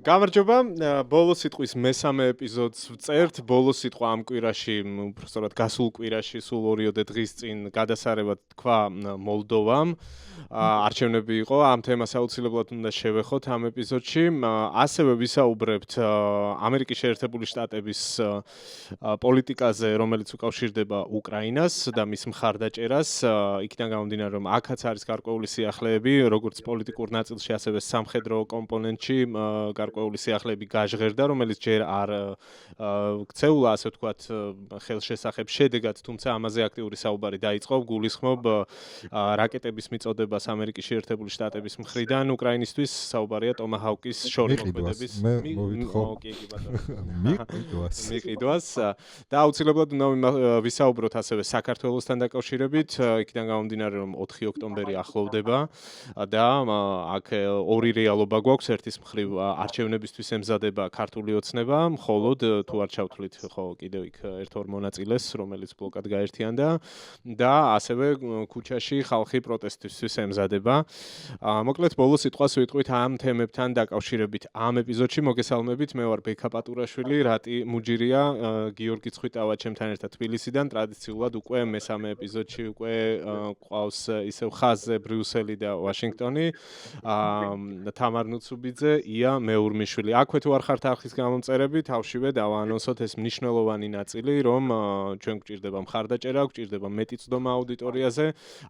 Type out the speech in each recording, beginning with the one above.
გამარჯობა, ბოლო სიტყვის მესამე ეპიზოდს ვწერთ. ბოლო სიტყვა ამ კვირაში, უბრალოდ გასულ კვირაში, სულ 2 დღის წინ გადასარევად თქვა მოლდოვამ. არჩევნები იყო, ამ თემას აუცილებლად უნდა შევეხოთ ამ ეპიზოდში. ასევე ვისაუბრებთ ამერიკის შეერთებული შტატების პოლიტიკაზე, რომელიც უკავშირდება უკრაინას და მის მხარდაჭერას. იქიდან გამომდინარე, რომ აქაც არის გარკვეული სიახლეები, როგორც პოლიტიკურ ნაწილში, ასევე სამხედრო კომპონენტში გარკვეული სიახლეები გაჟღერდა, რომელიც ჯერ არ ქცეულა, ასე ვთქვათ, ხელშესახებ შედეგად, თუმცა ამაზე აქტიური საუბარი დაიწყო. გულისხმობ რაკეტების მიწოდებას ამერიკის შეერთებული შტატების მხრიდან უკრაინისთვის, საუბარია ტომაჰავკის შორისმოქმედების მიყიდვას და აუცილებლად უნდა ვისაუბროთ ასევე საქართველოსთან დაკავშირებით. იქიდან გამომდინარე, რომ 4 ოქტომბერი ახლოვდება და აქ ორი რეალობა გვაქვს. ერთის მხრივ არჩევნებისთვის ემზადება ქართული ოცნება, მხოლოდ თუ არ ჩავთვლით ხო კიდევ იქ ერთ-ორ მონაწილეს, რომელიც ბლოკად გაერთიანდა და ასევე ქუჩაში ხალხი პროტესტისთვის ემზადება. მოკლედ ბოლო სიტყვას ვიტყვით ამ თემებთან დაკავშირებით ამ ეპიზოდში. მოგესალმებით, მე ვარ ბექა პატურაშვილი, რატი მუჯირია, გიორგი ცხვიტავა ჩემთან ერთად თბილისიდან. ტრადიციულად უკვე მესამე ეპიზოდში უკვე ყავს ისევ ხაზზე ბრიუსელი და ვაშინგტონი. თამარ ნუცუბიძე, ია მეურმიშვილი. აქვე თუ არ ხართ არხის გამომწერები, თავშივე დავაანონსოთ ეს მნიშვნელოვანი ნაწილი, რომ ჩვენ გვჭირდება მხარდაჭერა, გვჭირდება მეტი წვდომა აუდიტორიაზე.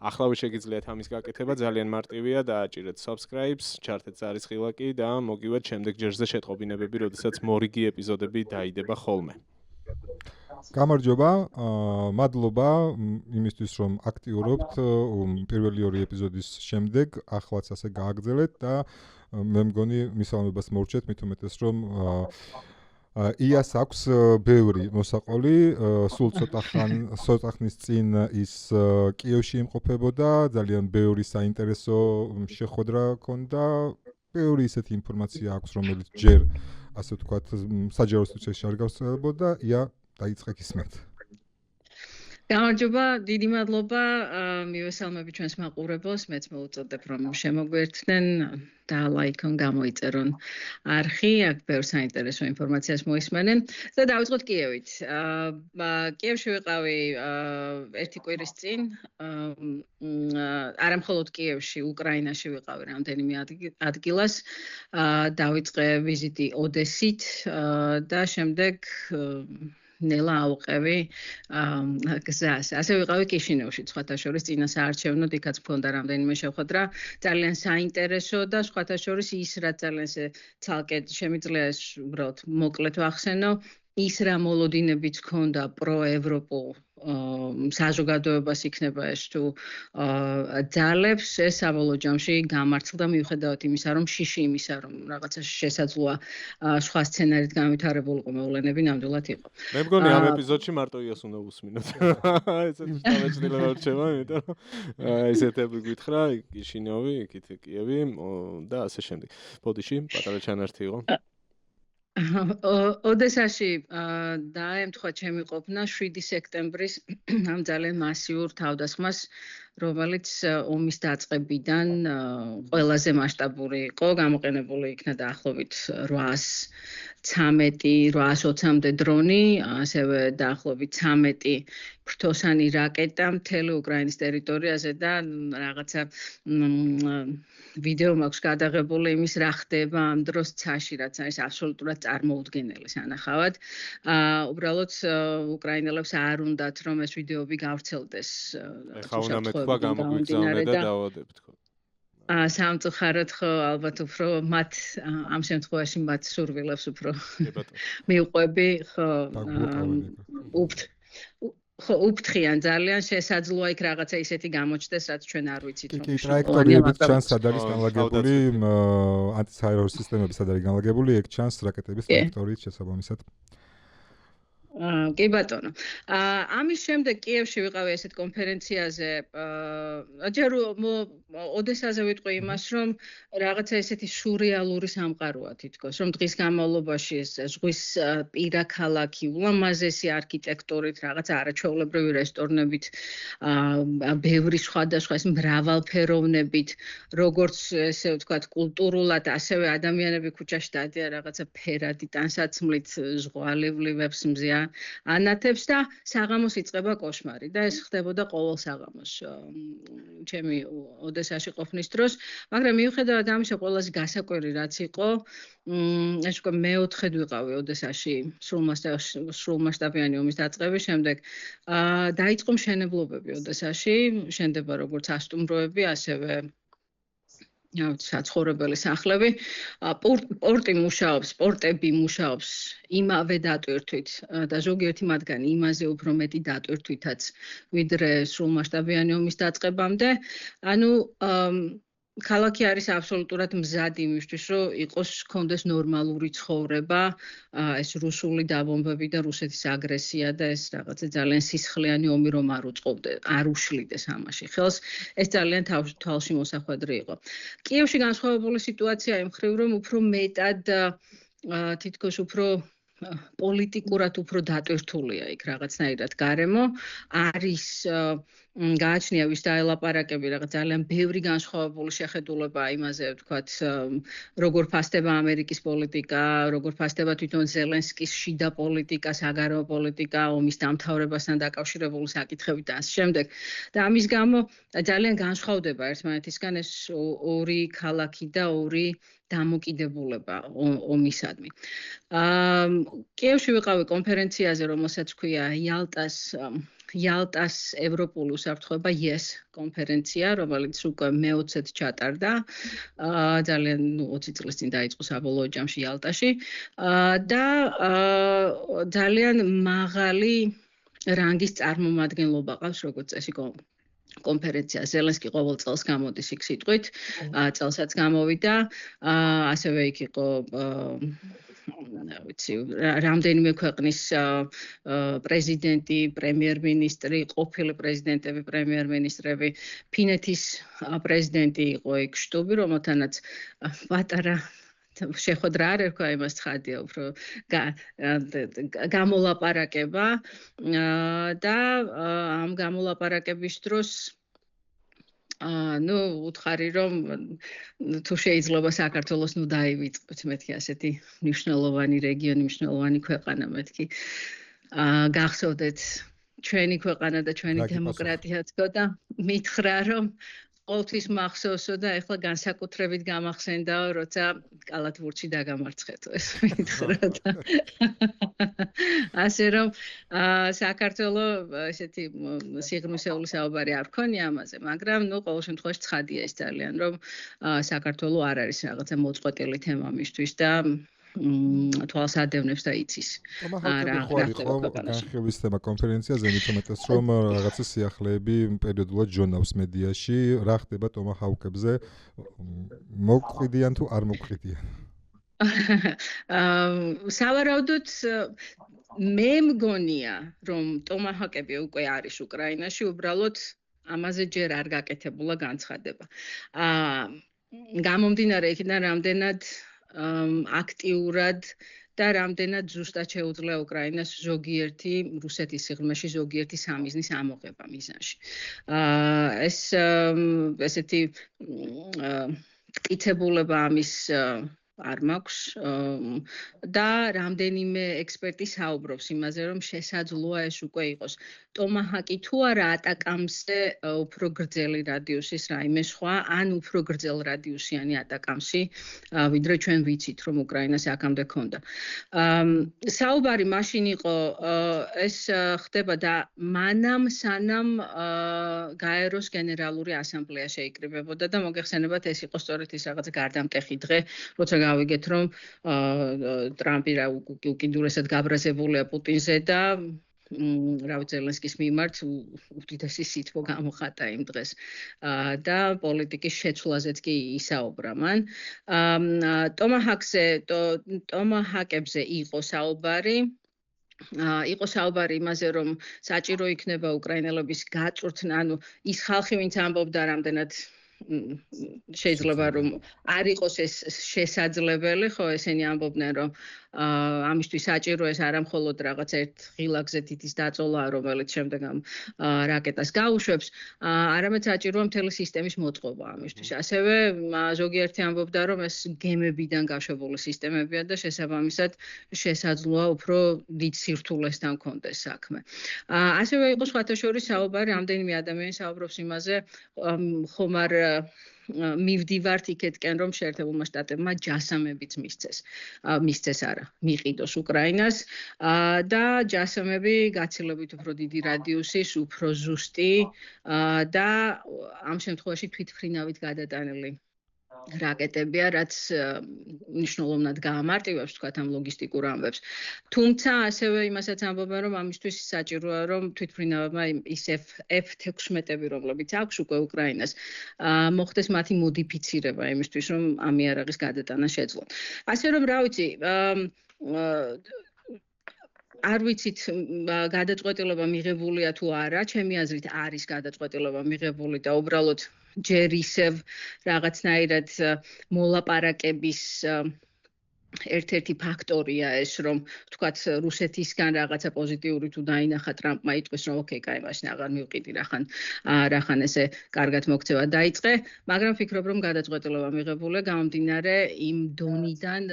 ახლავე შეგიძლიათ ამის გაკეთება, ძალიან მარტივია, დააჭირეთ subscribe-ს, ჩართეთ ზარისხილაკი და მოგივეთ შემდეგ ჯერზე შეტყობინებები, როდესაც მორიგი ეპიზოდები დაიდება ხოლმე. გამარჯობა, მადლობა იმისთვის, რომ აქტიურობთ პირველი 2 ეპიზოდის შემდეგ, ახლაც ასე გააგრძელეთ და მე მგონი მისამებას მორჩეთ, მით უმეტეს რომ იას აქვს ბევრი მოსაყოლი, სულ ცოტა ხნის წინ ის კიევში იმყოფებოდა, ძალიან ბევრი საინტერესო შეხვედრა ჰქონდა, ბევრი ისეთი ინფორმაცია აქვს, რომელიც ჯერ ასე ვთქვათ, საჯარო სივრცეში არ გავრცელებოდა. ია, დაიწყე გისმენთ. გამარჯობა, დიდი მადლობა, მივესალმები ჩვენს მაყურებელს, მეც მოვუწოდებ, რომ შემოგვერთდნენ და ლაიქონ გამოიწერონ არხი, აქ ბევრ საინტერესო ინფორმაციას მოისმენენ და დავიწყოთ კიევით. კიევში ვიყავი 1 კვირის წინ, არა მხოლოდ კიევში, უკრაინაში ვიყავი რამდენიმე ადგილას, დავიწყე ვიზიტი ოდესით და შემდეგ ნელა ავყევი გზას. ასე ვიყავი კიშინევში, სხვათა შორის წინა საარჩევნოდ, იქაც მქონდა რამდენიმე შეხვედრა, ძალიან საინტერესო და სხვათა შორის ის რაც ძალიან ცალკე შემიძლია უბრალოდ მოკლედ ვახსენო, ის რა მოლოდინებიც ჰქონდა პროევროპულ საზოგადოებას იქნება ეს თუ ძალებს, ეს საბოლოო ჯამში გამართლდა მიუხედავად იმისა, რომ შიში იმისა, რომ რაღაცა შესაძლოა სხვა სცენარით განვითარებულიყო მოვლენები ნამდვილად იყო. მე მგონი ამ ეპიზოდში მარტო იას უნდა უსმინოთ. ესეთი გამეჩნდება რჩება, იმიტომ რომ ესეთები გითხრა, კიშინევი, იქით კიევი და ასე შემდეგ. ბოდიში პატარა ჩანართი იყო. ოდესაში დაემთხვა ჩემი ყოფნა 7 სექტემბრის ამ ძალიან მასიურ თავდასხმას, რომელიც ომის დაწყებიდან ყველაზე მასშტაბური იყო, გამოყენებული იქნა დაახლოებით 820-მდე დრონი, ასევე დაახლოებით 13 ფრთოსანი რაკეტა მთელი უკრაინის ტერიტორიაზე და რაღაცა ვიდეო მაქვს გადაღებული იმის რა ხდება ამ დროს ცაში, რაც არის აბსოლუტურად წარმოუდგენელი სანახავად. უბრალოდ უკრაინელებს არ უნდათ რომ ეს ვიდეოები გავრცელდეს. ეხლა უნდა მეთქვა გამოგვიგზავნე და დავადებთ ხო. სამწუხაროდ ხო, ალბათ უფრო მათ ამ შემთხვევაში მათ სურვილებს უფრო მიუყვები, ხო, უფრთხიან ძალიან შესაძლოა იქ რაღაცა ისეთი გამოჩნდეს, რაც ჩვენ არ ვიცით. კი, ტრაექტორიებიც ჩანს, სად არის განლაგებული, ანტისაეროს სისტემები სად არის განლაგებული, ეგ ჩანს რაკეტების ტრაექტორიით შესაბამისად. კი ბატონო. ამის შემდეგ კიევში ვიყავი ესეთ კონფერენციაზე. ჯერ ოდესაზე ვიტყვი იმას, რომ რაღაცა ესეთი სურეალური სამყაროა თითქოს, რომ დღის განმავლობაში ეს ზღვის პირა ქალაქი, ულამაზესი არქიტექტურით, რაღაცა არაჩვეულებრივი რესტორნებით, ბევრი სხვადასხვა ეს მრავალფეროვნებით, როგორც ესე ვთქვათ, კულტურულად, ასევე ადამიანები ქუჩაში დადიან რაღაცა ფერადი ტანსაცმლით, ზღვალევლივებს მზიან ანათებს და საღამოს იწყება კოშმარი და ეს ხდებოდა ყოველ საღამოს ჩემი ოდესაში ყოფნის დროს, მაგრამ მიუხედავად ამისა ყველაზე გასაკვირი რაც იყო, ეს უკვე მეოთხედ ვიყავი ოდესაში სრულმასშტაბიანი ომის დაწყების შემდეგ, დაიწყო მშენებლობები ოდესაში, შენდება როგორც ასტუმროები, ასევე საცხოვრებელი სახლები, პორტები მუშაობს იმავე დატვირთვით და ზოგიერთი მათგანი იმაზე უფრო მეტი დატვირთვითაც ვიდრე სრულმასშტაბიანი ომის დაწყებამდე. ანუ ქალაქი არის აბსოლუტურად მზად იმისთვის, რომ კონდეს ნორმალური ცხოვრება, ეს რუსული დაბომბები და რუსეთის აგრესია და ეს რაღაცა ძალიან სისხლიანი ომი რომ არ უშლიდეს ამაში ხელს, ეს ძალიან თვალში მოსახვედრი იყო. კიევში განსხვავებული სიტუაცია იმ მხრივ, რომ უფრო მეტად თითქოს უფრო პოლიტიკურად უფრო დატვირთულია იქ რაღაცნაირად გარემო, არის გააჩნია ვის დაელაპარაკები რაღაც ძალიან ბევრი განსხვავებული შეხედულება იმაზე, ვთქვათ, როგორ ფასდება ამერიკის პოლიტიკა, როგორ ფასდება თვითონ ზელენსკის შიდა პოლიტიკა, საგარეო პოლიტიკა, ომის დამთავრებასთან დაკავშირებული საკითხებით და ამ შემდეგ. და ამის გამო ძალიან განსხვავდება ერთმანეთისგან ეს ორი ქალაქი და ორი დამოკიდებულება ომისადმი. კიევში ვიყავი კონფერენციაზე, რომელსაც ჰქვია იალტას ევროპული უსაფრთხოება YES კონფერენცია, რომელიც უკვე მე-20-ად ჩატარდა. ძალიან 20 წლის წინ დაიწყო საბოლოო ჯამში იალტაში და ძალიან მაღალი რანგის წარმომადგენლობა ყავს, როგორც წესი კონფერენცია. ზელენსკი ყოველ წელს გამოდის იქ სიტყვით, წელსაც გამოვიდა, ასევე იქ იყო რამდენიმე ქვეყნის პრეზიდენტი, პრემიერ-მინისტრი, ყოფილი პრეზიდენტები, პრემიერ-მინისტრები, ფინეთის პრეზიდენტი იყო იქ შტუბი, რომელთანაც პატარა შეხვედრა არ ერქვა იმას ცხადია, უფრო გამოლაპარაკება და ამ გამოლაპარაკების დროს უთხარი რომ თუ შეიძლება საქართველოს დაივიწყოთ მეთქი ასეთი მნიშვნელოვანი რეგიონი, მნიშვნელოვანი ქვეყანა მეთქი გახსოვდეთ ჩვენი ქვეყანა და ჩვენი დემოკრატია თქო და მითხრა რომ ყოველთვის მახსოვსო და ეხლა განსაკუთრებით გამახსენდაო, როცა კალათბურთში დაგამარცხეთო ეს მითხრა და ასე რომ საქართველოს ესეთი სიღრმისეული საუბარი არ ქონია ამაზე, მაგრამ ყოველ შემთხვევაში ცხადია ის ძალიან რომ საქართველოს არ არის რაღაცა მოწყვეტილი თემა მისთვის და თვალს ადევნებს და იცის. განხილვის თემა კონფერენციაზე მithumetes რომ რაღაცა სიახლეები პერიოდულად ჟონავს მედიაში, რა ხდება ტომაჰაუკებზე, მოგყვიდიან თუ არ მოგყვიდიან? სავარაუდოდ მე მგონია, რომ ტომაჰაკები უკვე არის უკრაინაში, უბრალოდ ამაზე ჯერ არ გაკეთებულა განცხადება. გამომდინარე იქიდან რამდენად აქტიურად და რამდენად ზუსტად შეუძლია უკრაინას ზოგიერთი რუსეთის სიღრმეში ზოგიერთი სამიზნის ამოღება მიზანში. ეს ესეთი მტკიცებულება ამის არ მაქვს და რამდენიმე ექსპერტი საუბრობს იმაზე, რომ შესაძლოა ეს უკვე იყოს ტომაჰაკი თუ არა ატაკამსზე უფრო გრძელი რადიუსის რაიმე სხვა, ან უფრო გრძელ რადიუსიანი ატაკამსი, ვიდრე ჩვენ ვიცით, რომ უკრაინას აქამდე ჰქონდა. საუბარი მაშინ იყო, ეს ხდება და მანამ სანამ გაეროს გენერალური ასამბლეა შეიკრიბებოდა და მოგეხსენებათ, ეს იყო სწორედ ის რაღაც გარდამტეხი დღე, როცა გავიგეთ, რომ ტრამპი უკიდურესად გაბრაზებულია პუტინზე და ზელენსკის მიმართ უდიდესი სითბო გამოხატა იმ დღეს და პოლიტიკის შეცვლაზეც კი ისაუბრა მან. ტომაჰაკებზე იყო საუბარი იყო საუბარი იმაზე, რომ საჭირო იქნება უკრაინელების გაწვრთნა, ანუ ის ხალხი, ვინც ამბობდა რამდენად შეიძლება რომ არ იყოს ეს შესაძლებელი, ხო, ესენი ამბობდნენ, რომ ამისთვის საჭირო ეს არა მხოლოდ რაღაც ერთ ღილაკზე თითის დაწოლაა, რომელიც შემდეგ ამ რაკეტას გაუშვებს, არამედ საჭიროა მთელი სისტემის მოწყობა ამისთვის. ასევე ზოგიერთი ამბობდა, რომ ეს გემებიდან გაშვებული სისტემებია და შესაბამისად შესაძლოა უფრო დიდ სირთულესთან კონდეს საქმე. ასევე იყო სხვათა შორის საუბარი, რამდენიმე ადამიანი საუბრობს იმაზე, ხომ არ მივდივართ იქეთკენ, რომ შეერთებულმა შტატებმა ჯასამებიც მისცეს არა, მიყიდოს უკრაინას და ჯასამები გაცილებით უფრო დიდი რადიუსის, უფრო ზუსტი და ამ შემთხვევაში თვითმფრინავით გადატანილი რაკეტებია, რაც მნიშვნელოვნად გაამარტივებს თქვათ ამ ლოგისტიკურ ამბებს. თუმცა ასევე იმასაც ამბობენ, რომ ამისთვის საჭიროა, რომ თვითმფრინავებმა ის F-16-ები, რომლებიც აქვს უკვე უკრაინას, მოხდეს მათი მოდიფიცირება იმისთვის, რომ ამ იარაღის გადატანა შეძლონ. ასე რომ, რა ვიცი, არ ვიცით გადაწყვეტილება მიღებულია თუ არა, ჩემი აზრით არის გადაწყვეტილება მიღებული და უბრალოდ ჯერ ისევ რაღაცნაირად მოლაპარაკების ერთ-ერთი ფაქტორია ეს, რომ თქვათ რუსეთისგან რაღაცა პოზიტიური თუ დაინახა ტრამპმა იტყვის, რომ ოკეი, კაი, მაშინ აღარ მივყიდი, რახან ესე კარგად მოქცევა დაიწყე, მაგრამ ვფიქრობ, რომ გადაწყვეტილება მიღებულია გამომდინარე იმ დონიდან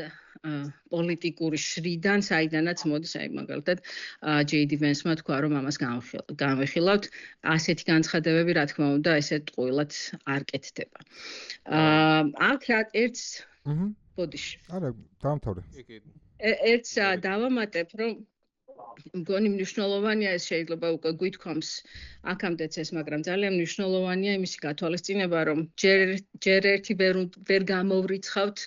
პოლიტიკური შრიდან, საიდანაც მოდის, აი მაგალითად JD Vance-მა თქვა, რომ ამას განვიხილავთ. ასეთი განცხადებები, რა თქმა უნდა, ესე ტყუილად არ კეთდება. აქ ერთს ბოდიში. არა, დაამთავრე. ერთს დავამატებ, რომ მგონი მნიშვნელოვანია ეს შეიძლება უკვე გვითქვამს აქამდეც ეს, მაგრამ ძალიან მნიშვნელოვანია იმისი გათვალისწინება, რომ ჯერ ერთი ვერ გამოვრიცხავთ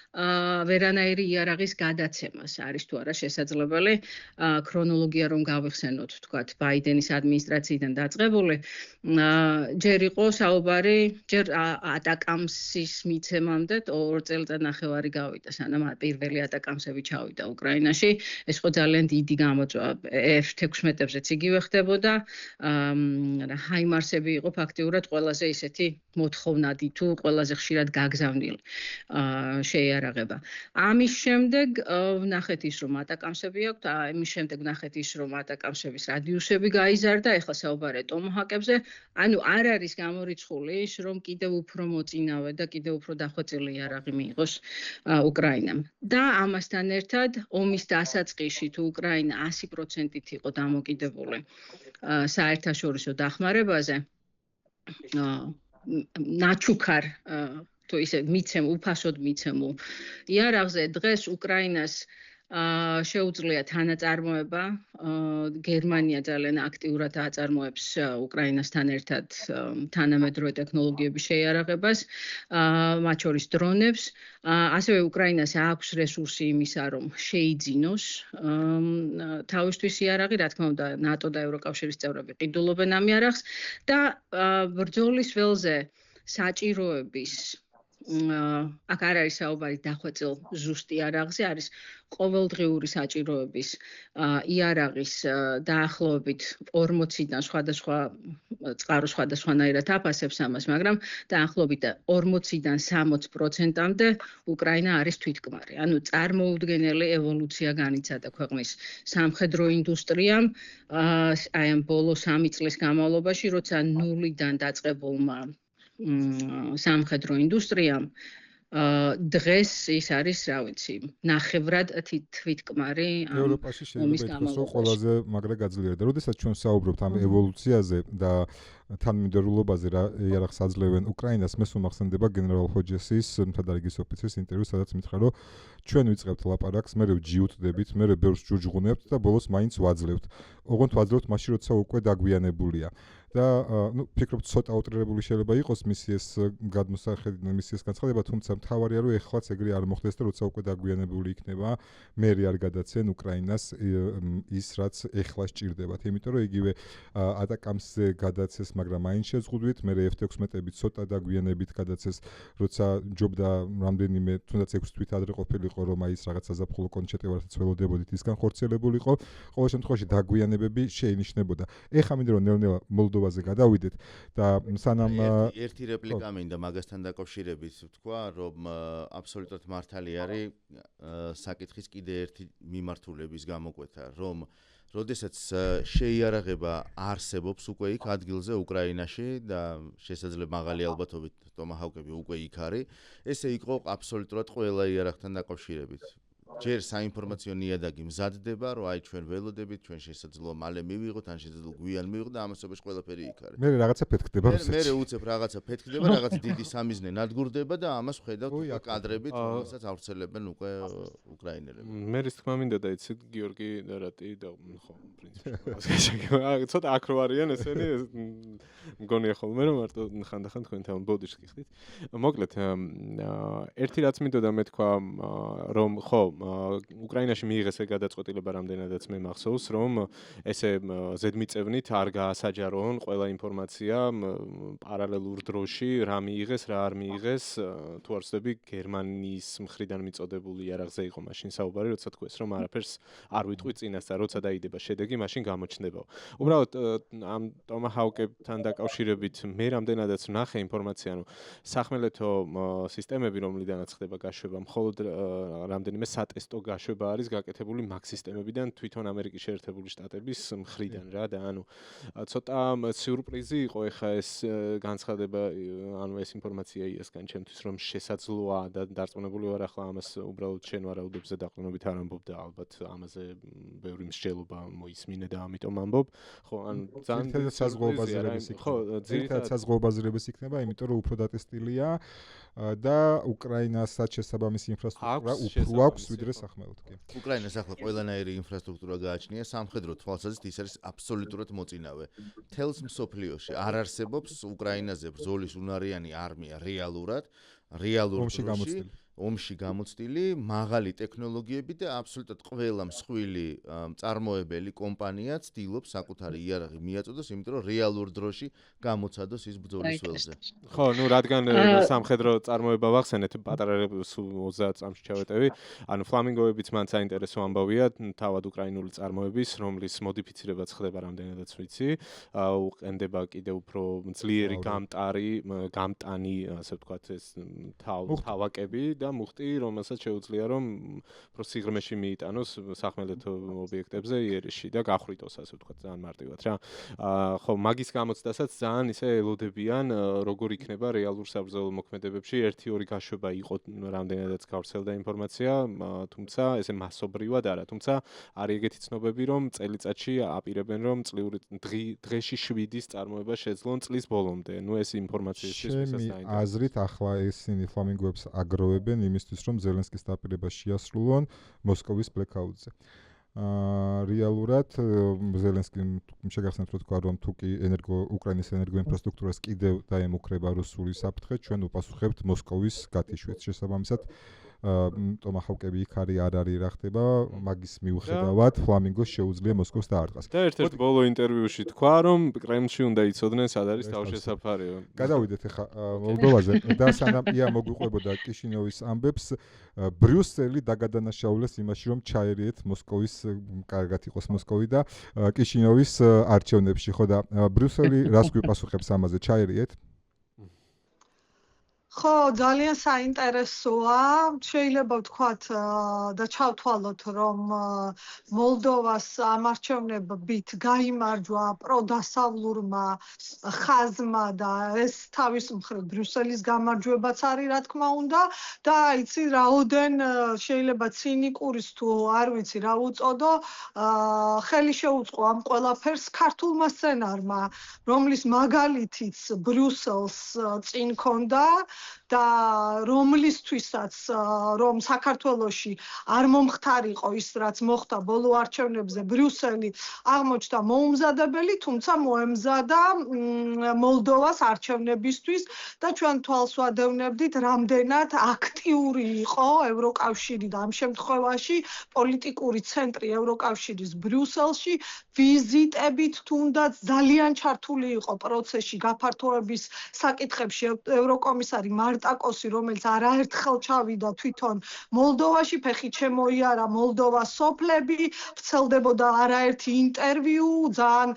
ვერანაირი იარაღის გადაცემას. არის თუ არა შესაძლებელი ქრონოლოგია რომ გავიხსენოთ, თქვათ, ბაიდენის ადმინისტრაციიდან დაწყებული, ჯერ იყო საუბარი, ჯერ ატაკამსის მიცემამდე 2 წელიწადნახევარი გავიდა, სანამ პირველი ატაკამსები ჩავიდა უკრაინაში. ეს ხო ძალიან დიდი გამოწვევა. F-16-ებზეც იგივე ხდებოდა. ჰაიმარსები იყო ფაქტიურად ყველაზე ისეთი მოთხოვნადი თუ ყველაზე ხშირად გაგზავნილი შეიარაღება. ამის შემდეგ ვნახეთ ის, რომ ატაკამსები აქვთ, ამის შემდეგ ვნახეთ ის, რომ ატაკამსების რადიუსები გაიზარდა, ეხლა საუბარია ტომოჰაკებზე. ანუ არ არის გამორიცხული ის, რომ კიდევ უფრო მოწინავე და კიდევ უფრო დახვეწილი იარაღი მიიღოს უკრაინამ. და ამასთან ერთად ომის დასაწყისში თუ უკრაინა 100%-ით იყო დამოკიდებული საერთაშორისო დახმარებაზე, ნაჩუქარ თუ ისე უფასოდ მიცემულ იარაღზე, დღეს უკრაინას შეუძლია თანაწარმოება. გერმანია ძალიან აქტიურად აწარმოებს უკრაინასთან ერთად თანამედროვე ტექნოლოგიების შეიარაღებას, მათ შორის დრონებს. ასევე უკრაინას აქვს რესურსი იმისა, რომ შეიძინოს თავისთვის იარაღი, რა თქმა უნდა, ნატო და ევროკავშირის წევრები ყიდულობენ ამ იარაღს და ბრძოლის ველზე საჭიროების აქ არ არის საუბარი დახვეწილ ზუსტი იარაღზე, არის ყოველდღიური საჭიროების იარაღის დაახლოებით 40-დან წყარო სხვადასხვანაირად აფასებს ამას, მაგრამ დაახლოებით 40-დან 60%-მდე უკრაინა არის თვითკმარი. ანუ წარმოუდგენელი ევოლუცია განიცადა ქვეყნის სამხედრო ინდუსტრიამ აი ამ ბოლო 3 წლის განმავლობაში, როცა ნულიდან დაწყებულმა სამხედრო ინდუსტრიამ დღეს ის არის, რა ვიცი, ნახევრად თვითკმარი ევროპაში შეიძლება ითქვას, რომ ყველაზე მაგრა გაძლიერდა. როდესაც ჩვენ საუბრობთ ამ ევოლუციაზე და თანმიმდევრულობაზე რა იარაღს აძლევენ უკრაინას, მე მომახსენდება გენერალ ჰოჯესის მთავარიგის ოფიცრის ინტერვიუ, სადაც მითხრა, რომ ჩვენ ვიწყებთ ლაპარაკს, მე ვჯიუტდებით, მე ბევრს ჯუჯღუნებთ და ბოლოს მაინც ვაძლევთ. ოღონდ ვაძლევთ მაშინ, როცა უკვე დაგვიანებულია. და ფიქრობ ცოტა უტრირებული შეიძლება იყოს მისი ეს გადმოსახედი და მისი ეს განცხადება, თუმცა მთავარია რომ ეხლაც ეგრე არ მოხდეს და როცა უკვე დაგვიანებული იქნება, მე არ გადაცენ უკრაინას ის რაც ეხლა სჭირდებათ, იმიტომ რომ იგივე ატაკამსზე გადაცეს, მაგრამ მაინც შეზღუდვით, მე F-16-ები ცოტა დაგვიანებით გადაცეს, როცა ჯობდა რამდენიმე თუნდაც 6 თვით ადრე ყოფილიყო რომ აი ეს რაღაც საზაფხულო კონჩეტევარსაც ველოდებოდით ისგან ხორციელებულიყო, ყოველ შემთხვევაში დაგვიანებები შეინიშნებოდა. ეხლა მინდა რომ ნელ-ნელა მოლდოვაზე გადავიდეთ და სანამ ერთი რეპლიკა მინდა მაგასთან დაკავშირებით ვთქვა, რომ აბსოლუტურად მართალი არის საკითხის კიდე ერთი მიმართულების გამოკვეთა, რომ როდესაც შეიარაღება არსებობს უკვე იქ ადგილზე უკრაინაში და შესაძლოა მაღალი ალბათობით ტომაჰავკები უკვე იქ არის, ესე იყო აბსოლუტურად ყველა იარაღთან დაკავშირებით. ჯერ საინფორმაციო ნიადაგი მზადდება, რომ აი ჩვენ ველოდებით, ჩვენ შესაძლოა მალე მივიღოთ, ან შესაძლოა გვიან მივიღოთ და ამასობაში ყველაფერი იქ არის. მე რაღაცა ფეთქდება მე უცებ რაღაცა ფეთქდება, რაღაც დიდი სამიზნე ნადგურდება და ამას ხედავთ კადრებით, რომელსაც ავრცელებენ უკვე უკრაინელები. მე რის თქმა მინდა და იცით გიორგი და რატი და ხო, პრინციპში. ცოტა აკრო არიან ესენი, მგონია ხოლმე რომ მარტო ხანდახან თქვენთან ბოდიშს გიხდით. მოკლედ, ერთი რაც მინდოდა მე თქვა, რომ ხო უკრაინაში მიიღეს ეგ გადაწყვეტილება რამდენადაც მე მახსოვს, რომ ესე ზედმიწევნით არ გაასაჯაროონ ყველა ინფორმაცია პარალელურ დროში, რა მიიღეს, რა არ მიიღეს, თუ არ ვცდები გერმანიის მხრიდან მიწოდებული იარაღზე იყო მაშინ საუბარი, როცა თქვეს რომ არაფერს არ ვიტყვი წინას და როცა დაიდება შედეგი, მაშინ გამოჩნდებაო. უბრალოდ ამ ტომაჰავკებთან დაკავშირებით მე რამდენადაც ვნახე ინფორმაცია, ანუ სახმელეთო სისტემები, რომლიდანაც ხდება გაშვება, მხოლოდ რამდენიმე სატესტო გაშვება არის გაკეთებული მაგ სისტემებიდან თვითონ ამერიკის შეერთებული შტატების მხრიდან რა და ანუ ცოტა სიურპრიზი იყო ეხა ეს განცხადება, ანუ ეს ინფორმაცია იასგან ჩემთვის რომ შესაძლოა და დარწმუნებული ვარ ახლა ამას უბრალოდ შენ ვარაუდებზე დაყრდნობით არ ამბობ და ალბათ ამაზე ბევრი მსჯელობა მოისმინე და ამიტომ ამბობ. ხო, ანუ ძალიან ძირითადად საზღვაობაზრების იქნება, იმიტომ რომ უფრო დატესტილია და უკრაინასაც შესაბამისი ინფრასტრუქტურა უფრო აქვს ვიდრე სახმელეთო. უკრაინას ახლა ყველანაირი ინფრასტრუქტურა გააჩნია, სამხედრო თვალსაზრისით ის არის აბსოლუტურად მოწინავე. თელს მსოფლიოში არ არსებობს უკრაინაზე ბრძოლის უნარიანი არმია რეალურად ომში გამოცდილი, მაღალი ტექნოლოგიები და აბსოლუტურად ყველა მსხვილი მწარმოებელი კომპანია ცდილობს საკუთარი იარაღი მიაწოდოს, იმიტომ რომ რეალურ დროში გამოცადოს ის ბრძოლის ველზე. ხო, ну რადგან სამხედრო წარმოება ვახსენეთ, პატარა 30 წამში ჩავეტევი, ანუ ფლამინგოებიც მან საინტერესო ამბავია, თავად უკრაინული წარმოების, რომლის მოდიფიცირებაც ხდება რამდენადაც ვიცი, უყენდება კიდევ უფრო ძლიერი გამტანი, ასე ვთქვათ, ეს თავაკები და მუხტი, რომელსაც შეუძლია რომ უფრო სიღრმეში მიიტანოს სახმელეთო ობიექტებზე იერიში და გახვრიტოს, ასე ვთქვათ, ძალიან მარტივად რა. ხო, მაგის გამოცდასაც ძალიან ისე ელოდებიან, როგორ იქნება რეალურ საბრძოლო მოქმედებებში. 1-2 გაშვება იყო რამდენადაც გავრცელდა ინფორმაცია, თუმცა ესე მასობრივად არა. თუმცა არის ეგეთი ცნობები, რომ წელიწადში აპირებენ რომ დღეში 7-ის წარმოება შეძლონ წლის ბოლომდე. ნუ ეს ინფორმაციის შესაძლოა. აზრით ახლა ესენი ფლამინგოებს აგროვებენ იმისთვის რომ ზელენსკის დაპირება შეასრულონ მოსკოვის ბლეკაუტზე. რეალურად ზელენსკიმ შეგახსენებთ რომ თქვა რომ თუკი უკრაინის ენერგოინფრასტრუქტურას კიდევ დაემუქრება რუსული საფრთხე, ჩვენ უპასუხებთ მოსკოვის გათიშვით. შესაბამისად ტომაჰავკები იქ არ არის რა ხდება, მაგის მიუხედავად ფლამინგოს შეუძლია მოსკოვს დაარტყას. და ერთ-ერთ ბოლო ინტერვიუში თქვა რომ კრემლში უნდა იცოდნენ სად არის თავშესაფარიო. გადავიდეთ ახლა მოლდოვაზე და სანამ მოგვიყვებოდა კიშინიოვის ამბებს, ბრიუსელი დაგადანაშაულეს იმაში რომ ჩაერიეთ მოსკოვის, კარგად იყოს მოსკოვი და კიშინიოვის არჩევნებში, ხო და ბრიუსელი რას გვიპასუხებს ამაზე, ჩაერიეთ? ხო, ძალიან საინტერესოა. შეიძლება ვთქვათ და ჩავთვალოთ, რომ მოლდოვას ამ არჩევნებით გაიმარჯვა პროდასავლურმა ხაზმა და ეს თავის მხრივ ბრიუსელის გამარჯვებაც არის, რა თქმა უნდა, და იცი რაოდენ შეიძლება ცინიკურის თუ არ ვიცი რა უწოდო, ხელი შეუწყო ამ ყველაფერს ქართულმა სცენარმა, რომლის მაგალითიც ბრიუსელს წინ ქონდა და რომლისთვისაც რომ საქართველოში არ მომხდარიყო ის რაც მოხდა ბოლო არჩევნებზე ბრიუსელი აღმოჩნდა მოუმზადებელი, თუმცა მოემზადა მოლდოვას არჩევნებისთვის და ჩვენ თვალს ვადევნებდით რამდენად აქტიური იყო ევროკავშირი და ამ შემთხვევაში პოლიტიკური ცენტრი ევროკავშირის ბრიუსელში ვიზიტებით თუნდაც ძალიან ჩართული იყო პროცესში გაფართოების საკითხებში ევროკომისარი მარტაკოსი, რომელიც არაერთხელ ჩავიდა თვითონ მოლდოვაში, ფეხი შემოიარა მოლდოვას სოფლები, ვრცელდებოდა არაერთი ინტერვიუ, ძალიან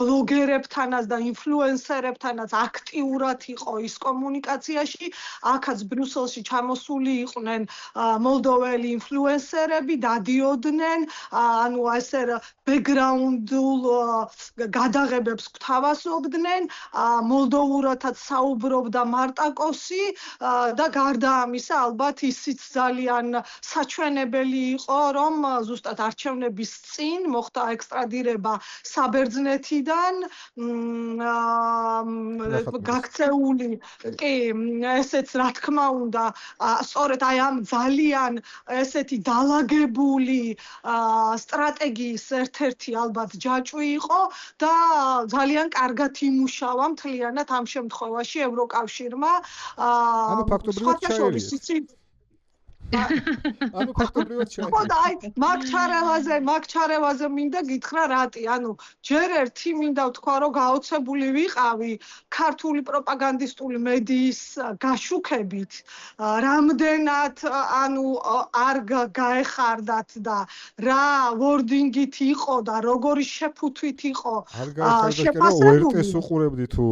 ბლოგერებთანაც და ინფლუენსერებთანაც აქტიურად იყო ის კომუნიკაციაში. აქაც ბრიუსელში ჩამოსული იყვნენ მოლდოველი ინფლუენსერები, დადიოდნენ, ანუ ესე ბექგრაუნდულ გადაღებებს გვთავაზობდნენ, მოლდოვურათაც საუბრობდა მარტაკოსი და გარდა ამისა, ალბათ ისიც ძალიან საჩვენებელი იყო, რომ ზუსტად არჩევნების წინ მოხდა ექსტრადირება საბერძნეთიდან, გაქცეული კი ესეც რა თქმა უნდა სწორედ აი ამ ძალიან ესეთი დალაგებული სტრატეგიის ერთ-ერთი ალბათ ჯაჭვი იყო და ძალიან კარგად იმუშავა მთლიანად ამ შემთხვევაში ევროკავშირმა ანუ ფაქტობრივად ჩაერია ანუ ფაქტობრივად ჩაერია ხო და აი მაგ ჩარევაზე მინდა გითხრა რატი ანუ ჯერ ერთი მინდა ვთქვა რომ გაოცებული ვიყავი ქართული პროპაგანდისტული მედიის გაშუქებით რამდენად ანუ არ გაეხარდათ და რა ვორდინგით იყო და როგორი შეფუთვით იყო შეფასებული ORT-ს უყურებდი თუ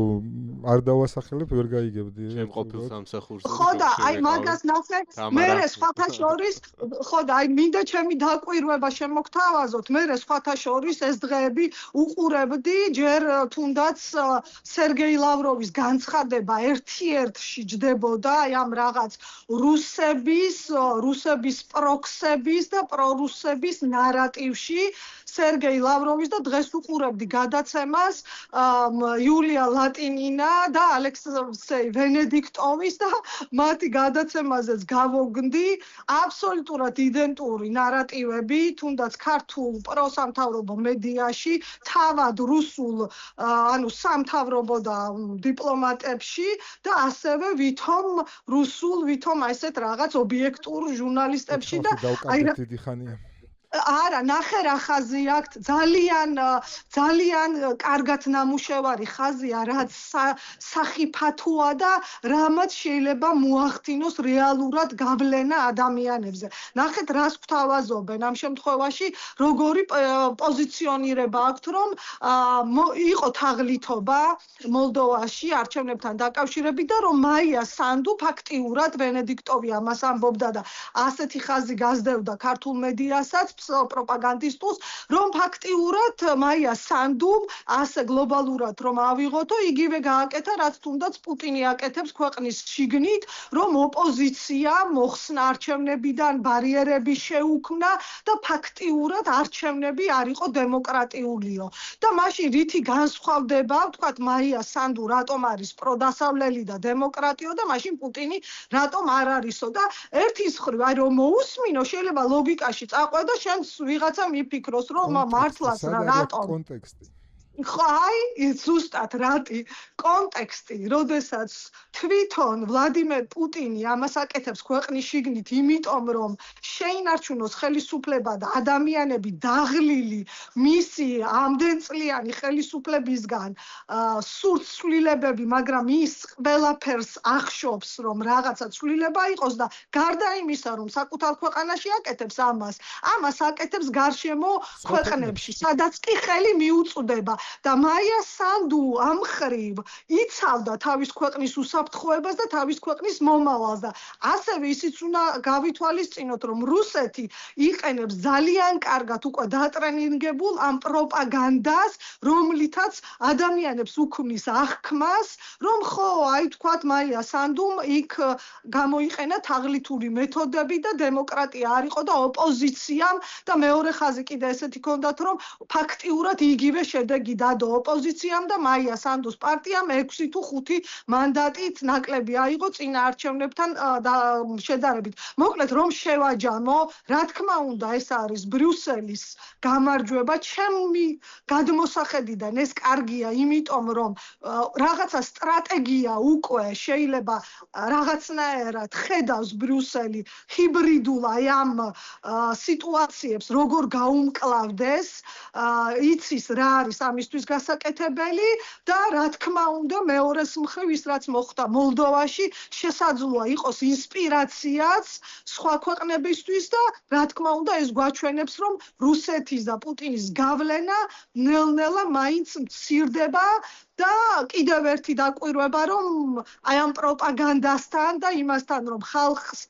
არ დავასახელებ ვერ გაიგებდი შემყოფილ სამსახურზე ხო და აი მაგას ნახე მე სხვათა შორის ხო და აი მინდა ჩემი დაკვირვება შემოგთავაზოთ მე სხვათა შორის ეს დღეები უყურებდი ჯერ თუნდაც სერგეი ლავროვის განცხადება ერთ-ერთში ჯდებოდა აი ამ რაღაც რუსების პროქსების და პრორუსების ნარატივში სერგეი ლავროვის და დღეს უყურებდი გადაცემას იულია ლატინინა და ალექსეი ვენედიქტოვის და მათი გადაცემაზეც გავოგნდი აბსოლუტურად იდენტური ნარატივები თუნდაც ქართულ პროსამთავრობო მედიაში თავად რუსულ ანუ სამთავრობო და დიპლომატებში და ასევე ვითომ რუსულ ვითომ ესეთ რაღაც ობიექტურ ჟურნალისტებში და აი დიდი ხანია არა, ნახე რა ხაზი აქვს, ძალიან კარგად ნამუშევარი ხაზია, რაც სახიფათოა და რამაც შეიძლება მოახდინოს რეალურად გავლენა ადამიანებზე. ნახეთ რას გვთავაზობენ ამ შემთხვევაში, როგორი პოზიციონირება აქვთ, რომ იყო თაღლითობა მოლდოვაში არჩევნებთან დაკავშირებით და რომ მაია სანდუ ფაქტიურად ვენედიქტოვი ამას ამბობდა და ასეთი ხაზი გაზრდევდა ქართულ მედიასაც პროპაგანდისტულს, რომ ფაქტიურად მაია სანდუმ ასე გლობალურად რომ ავიღოთო, იგივე გააკეთა, რაც თუნდაც პუტინი აკეთებს ქვეყნის შიგნით, რომ ოპოზიცია მოხსნა არჩევნებიდან, ბარიერები შეუქმნა და ფაქტიურად არჩევნები არ იყო დემოკრატიულიო. და მაშინ რითი განსხვავდება, ვთქვათ, მაია სანდუ რატომ არის პროდასავლელი და დემოკრატიო და მაშინ პუტინი რატომ არ არისო და ერთის მხრივ აი რომ მოусმინო, შეიძლება ლოგიკაში წაყვე და შენ ვიღაცა მიფიქროს რომ მართლაც რატომ კონტექსტი ხაი ზუსტად რატი კონტექსტი როდესაც თვითონ ვლადიმერ პუტინი ამას აკეთებს ქვეყნის შიგნით იმიტომ რომ შეინარჩუნოს ხელისუფლება და ადამიანები დაღლილი მისი ამდენწლიანი ხელისუფლებისგან სურთ ცვლილებები მაგრამ ის ყველაფერს ახშობს რომ რაღაცა ცვლილება იყოს და გარდა იმისა რომ საკუთარ ქვეყანაში აკეთებს ამას აკეთებს გარშემო ქვეყნებში სადაც კი ხელი მიუწვდება და მაია სანდუ ამ ხრივ იცავდა თავის ქვეყნის უსაფრთხოებას და თავის ქვეყნის მომავალს და ასევე ისიც უნდა გავითვალისწინოთ რომ რუსეთი იყენებს ძალიან კარგად უკვე დატრენინგებულ ამ პროპაგანდას რომლითაც ადამიანებს უქმნის აღქმას რომ ხო აი თქვათ მაია სანდუმ იქ გამოიყენა თაღლითური მეთოდები და დემოკრატია არ იყო და ოპოზიციამ და მეორე ხაზი კიდე ესეთი ჰქონდათ რომ ფაქტიურად იგივე შედეგი დადო ოპოზიციამ და მაია სანდოს პარტიამ 6 თუ 5 მანდატით ნაკლები აიღო წინა არჩევნებთან შედარებით. მოკლედ რომ შევაჯამო, რა თქმა უნდა ეს არის ბრიუსელის გამარჯვება. ჩემი გადმოსახედიდან ეს კარგია, იმიტომ რომ რაღაცა სტრატეგია უკვე შეიძლება რაღაცნაირად ხედავს ბრიუსელი ჰიბრიდულ აი ამ სიტუაციებს როგორ გაუმკლავდეს, იცის რა არის ამისთვის გასაკეთებელი და რა თქმა უნდა მეორეს მხრივ ის რაც მოხდა მოლდოვაში შესაძლოა იყოს ინსპირაციაც სხვა ქვეყნებისთვის და რა თქმა უნდა ეს გვაჩვენებს რომ რუსეთის და პუტინის გავლენა ნელ-ნელა მაინც მცირდება და კიდევ ერთი დაკვირვება რომ აი ამ პროპაგანდასთან და იმასთან რომ ხალხს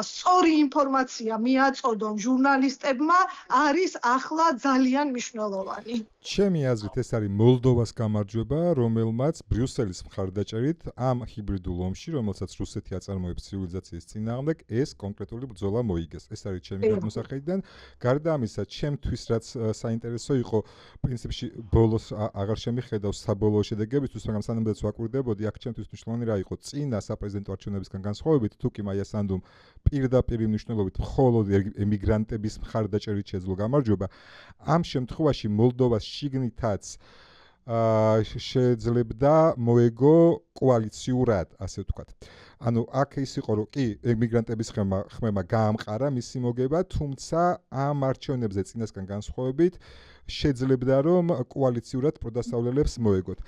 სწორი ინფორმაცია მიაწოდონ ჟურნალისტებმა არის ახლა ძალიან მნიშვნელოვანი. ჩემი აზრით ეს არის მოლდოვას გამარჯვება, რომელმაც ბრიუსელის მხარდაჭერით ამ ჰიბრიდულ ომში, რომელსაც რუსეთი აწარმოებს ცივილიზაციის წინააღმდეგ, ეს კონკრეტული ბრძოლა მოიგეს. ეს არის ჩემი გადმოსახედიდან. გარდა ამისა, ჩემთვის რაც საინტერესო იყო, პრინციპში ბოლოს აღარ შემიხედავს საბოლოო შედეგებისთვის, მაგრამ სანამდეც ვაკვირდებოდი, აქ ჩემთვის მნიშვნელოვანი რა იყო წინა საპრეზიდენტო არჩევნებისგან განსხვავებით, თუ კი მაია სანდომ პირდაპირ მნიშვნელობით მხოლოდ ემიგრანტების მხარდაჭერით შეძლო გამარჯვება. ამ შემთხვევაში მოლდოვას შიგნითაც შეძლებდა მოეგო კოალიციურად, ასე ვთქვათ. ანუ აქ ის იყო რომ კი ემიგრანტების ხმება გაამყარა მისი მოგება, თუმცა ამ არჩევნებზე წინასგან განსხვავებით შეძლებდა რომ კოალიციურად პროდასავლელებს მოეგოთ.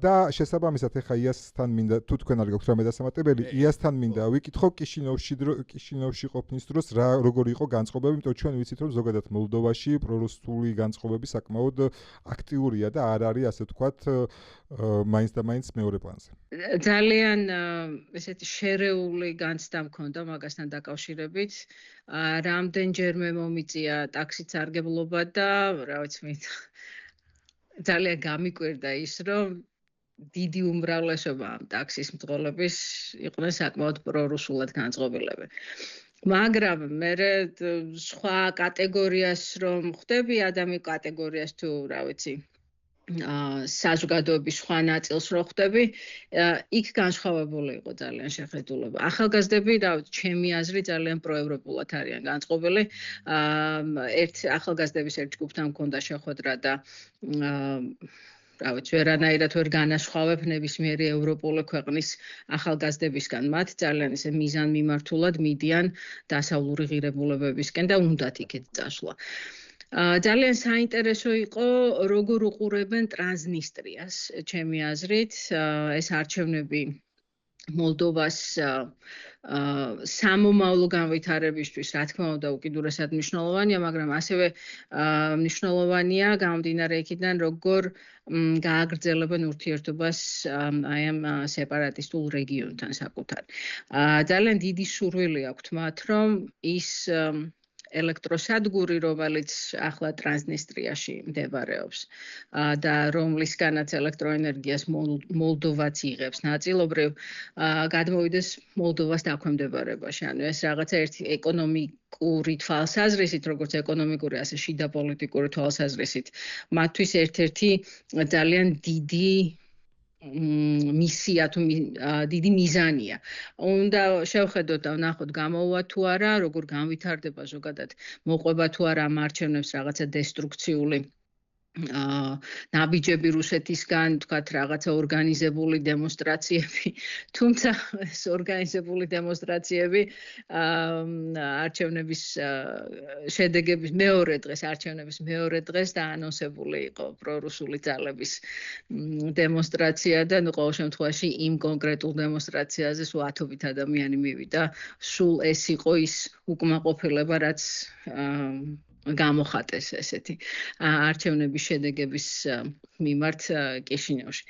და შესაბამისად ეხა იასთან მინდა თუ თქვენ არ გაქვთ რამე დასამატებელი, იასთან მინდა ვიკითხო კიშინოვში ყოფნის დროს როგორი იყო განწყობები, იმიტომ რომ ჩვენ ვიცით რომ ზოგადად მოლდოვაში პრორუსული განწყობები საკმაოდ აქტიურია და არ არის ასე ვთქვათ მაინც და მაინც მეორე პლანზე. ძალიან ესეთი შერეული განცდა მქონდა მაგასთან დაკავშირებით. რამდენჯერმე მომიწია ტაქსის სარგებლობა და რა ვიცი ძალიან გამიკვირდა ის რომ დიდი უმრავლესობა ამ ტაქსის მძღოლების იყვნენ საკმაოდ პრორუსულად განწყობილები. მაგრამ მე სხვა კატეგორიას რომ ხვდები ადამი კატეგორიას თუ რა ვიცი საზოგადოების სხვა ნაწილს რო ხვდები, იქ განსხვავებული იყო ძალიან შეხედულება. ახალგაზრდები, რა ვიცი, ჩემი აზრით ძალიან პროევროპულად არიან განწყობილი. ახალგაზრდების ერთ ჯგუფთან მქონდა შეხვედრა და რა ვიცი, ვერანაირად ვერ განასხვავებ ნებისმიერი ევროპული ქვეყნის ახალგაზრდებისგან. მათ ძალიან ისე მიზანმიმართულად მიდიან დასავლური ღირებულებებისკენ და უნდათ იქით წასვლა. ძალიან საინტერესო იყო როგორ უყურებენ ტრანსნისტრიას, ჩემი აზრით, ეს არჩევნები მოლდოვას სამომავლო განვითარებისთვის, რა თქმა უნდა, უკიდურესად მნიშვნელოვანია, მაგრამ ასევე მნიშვნელოვანია გამომდინარე იქიდან, როგორ გააგრძელებენ ურთიერთობას აი ამ სეპარატისტულ რეგიონთან საკუთარ. ძალიან დიდი სურვილი აქვთ მათ, რომ ის ელექტროსადგური, რომელიც ახლა ტრანსნისტრიაში მდებარეობს და რომლისგანაც ელექტროენერგიას მოლდოვაც იღებს ნაწილობრივ, გადმოვიდეს მოლდოვას დაქვემდებარებაში. ანუ ეს რაღაცა ერთი ეკონომიკური თვალსაზრისით, როგორც ეკონომიკური, ასე შიდა პოლიტიკური თვალსაზრისით, მათთვის ერთ-ერთი ძალიან დიდი მისია თუ დიდი მიზანია. უნდა შევხედოთ და ვნახოთ გამოვა თუ არა, როგორ განვითარდება ზოგადად მოყვება თუ არა ამ არჩევნებს რაღაცა დესტრუქციული ნაბიჯები რუსეთისგან, თქვათ რაღაცა ორგანიზებული დემონსტრაციები, თუმცა ეს ორგანიზებული დემონსტრაციები არჩევნების შედეგების არჩევნების მეორე დღეს დაანონსებული იყო პრორუსული ძალების დემონსტრაცია და ყოველ შემთხვევაში იმ კონკრეტულ დემონსტრაციაზე სულ ათობით ადამიანი მივიდა. სულ ეს იყო ის უკმაყოფილება, რაც გამოხატეს ესეთი არჩევნების შედეგების მიმართ კიშინევში.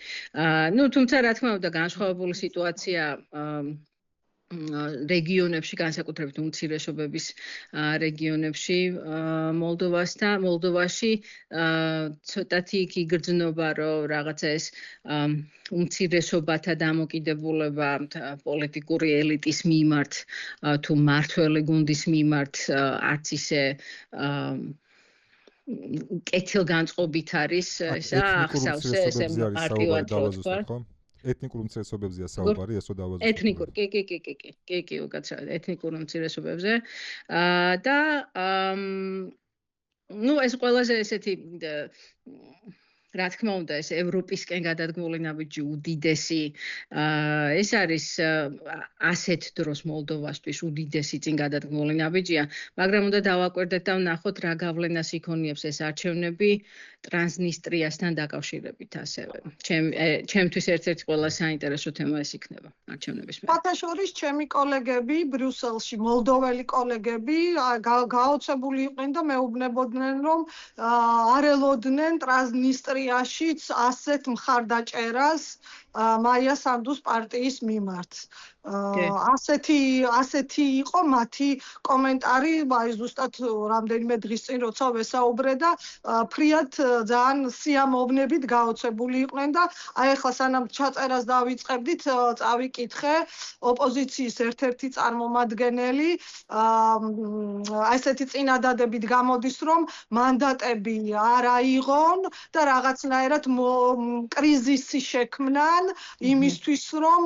თუმცა რა თქმა უნდა განსხვავებული სიტუაცია რეგიონებში, განსაკუთრებით უმცირესობების რეგიონებში მოლდოვაში ცოტათი იქ იგრძნობა, რომ რაღაცა ეს უმცირესობათა დამოკიდებულება პოლიტიკური ელიტის მიმართ თუ მმართველი გუნდის მიმართ არც ისე კეთილგანწყობით არის ესა ახსავს ეს პარტიულად რო თქვა. ეთნიკურ უმცირესობებზეა საუბარი, ესო დავაზუსტოთ. ეთნიკურ, კი, უკაცრავად, ეთნიკურ უმცირესობებზე. და ეს ყველაზე ესეთი რა თქმა უნდა, ეს ევროპისკენ გადადგმული ნაბიჯი უდიდესი ეს არის ასეთ დროს მოლდოვასთვის უდიდესი წინ გადადგმული ნაბიჯია, მაგრამ უნდა დავაკვირდეთ და ვნახოთ რა გავლენას იქონიებს ეს არჩევნები ტრანსნისტრიასთან დაკავშირებით ასევე. ჩემთვის ერთ-ერთი ყველა საინტერესო თემა ეს იქნება არჩევნების მე. ფათაშორის ჩემი კოლეგები ბრიუსელში, მოლდოველი კოლეგები გაოცებული იყვნენ და მეუბნებოდნენ, რომ არ ელოდნენ ტრანსნისტრიაშიც ასეთ მხარდაჭერას მაია სანდუს პარტიის მიმართ. ასეთი იყო მათი კომენტარი, აი ზუსტად რამდენიმე დღის წინ როცა ვესაუბრე და ფრიად ძალიან სიამოვნებით გაოცებული იყვნენ და აი ახლა სანამ ჩაწერას დავიწყებდით, წავიკითხე ოპოზიციის ერთ-ერთი წარმომადგენელი, ესეთი წინადადებით გამოდის, რომ მანდატები არ აიღონ და რაღაცნაირად კრიზისი შექმნან იმისთვის, რომ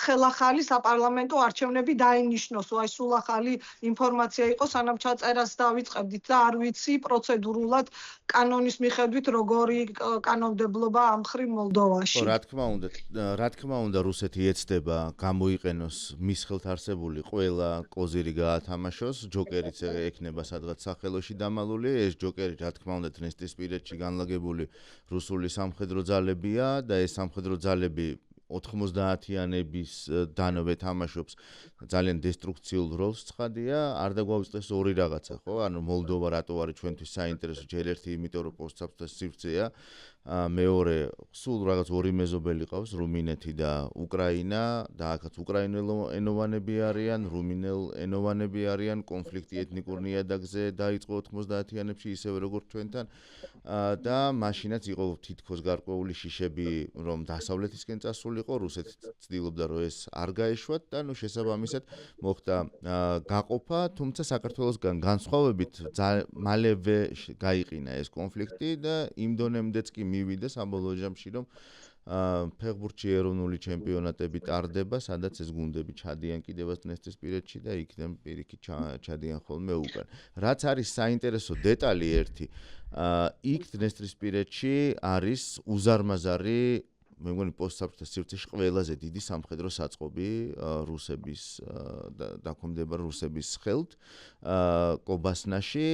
ხელახალი საპარლამენტო არჩევნები დაინიშნოს. აი სულ ახალი ინფორმაცია იყო, სანამ ჩაწერას დავიწყებდით და არ ვიცი პროცედურულად კანონის მიხედვით როგორი კანონმდებლობა ამ მხრივ მოლდოვაში. რა თქმა უნდა, რუსეთი ეცდება გამოიყენოს მის ხელთ არსებული ყველა კოზირი გაათამაშოს, ჯოკერიც ექნება სადღაც სახელოში დამალული, ეს ჯოკერი რა თქმა უნდა დნესტრისპირეთში განლაგებული რუსული სამხედრო ძალებია და ეს სამხედრო ძალები 90-იანების დანვე თამაშობს ძალიან დესტრუქციულ როლს ცხადია, არ დაგვავიწყდეს ორი რაღაცა, ხო? ანუ მოლდოვა რატო არის ჩვენთვის საინტერესო, ჯერ ერთი იმიტომ რომ პოსტსაბჭოთა სივრცეა, მეორე სულ რაღაც ორი მეზობელი ყავს, რუმინეთი და უკრაინა და აქაც უკრაინელენოვანები არიან, რუმინელენოვანები არიან, კონფლიქტი ეთნიკურ ნიადაგზე დაიწყო 90-იანებში ისევე როგორც ჩვენთან და მაშინაც იყო თითქოს გარკვეული შიშები, რომ დასავლეთისკენ წასულიყო, რუსეთი ცდილობდა რომ ეს არ გაეშვათ და შესაბამისად მოხდა გაყოფა, თუმცა საქართველოსგან განსხვავებით მალევე გაიყინა ეს კონფლიქტი და იმ დონემდეც კი მივიდა საბოლოო ჯამში, რომ ფეხბურთში ეროვნული ჩემპიონატები ტარდება, სადაც ეს გუნდები ჩადიან კიდევაც დნესტრისპირეთში და იქიდან პირიქით ჩადიან ხოლმე უკან. რაც არის საინტერესო დეტალი ერთი, იქ დნესტრისპირეთში არის უზარმაზარი, მე მგონი პოსტსაბჭოთა სივრცეში ყველაზე დიდი სამხედრო საწყობი რუსების დაქვემდებარე რუსების ხელთ, კობასნაში,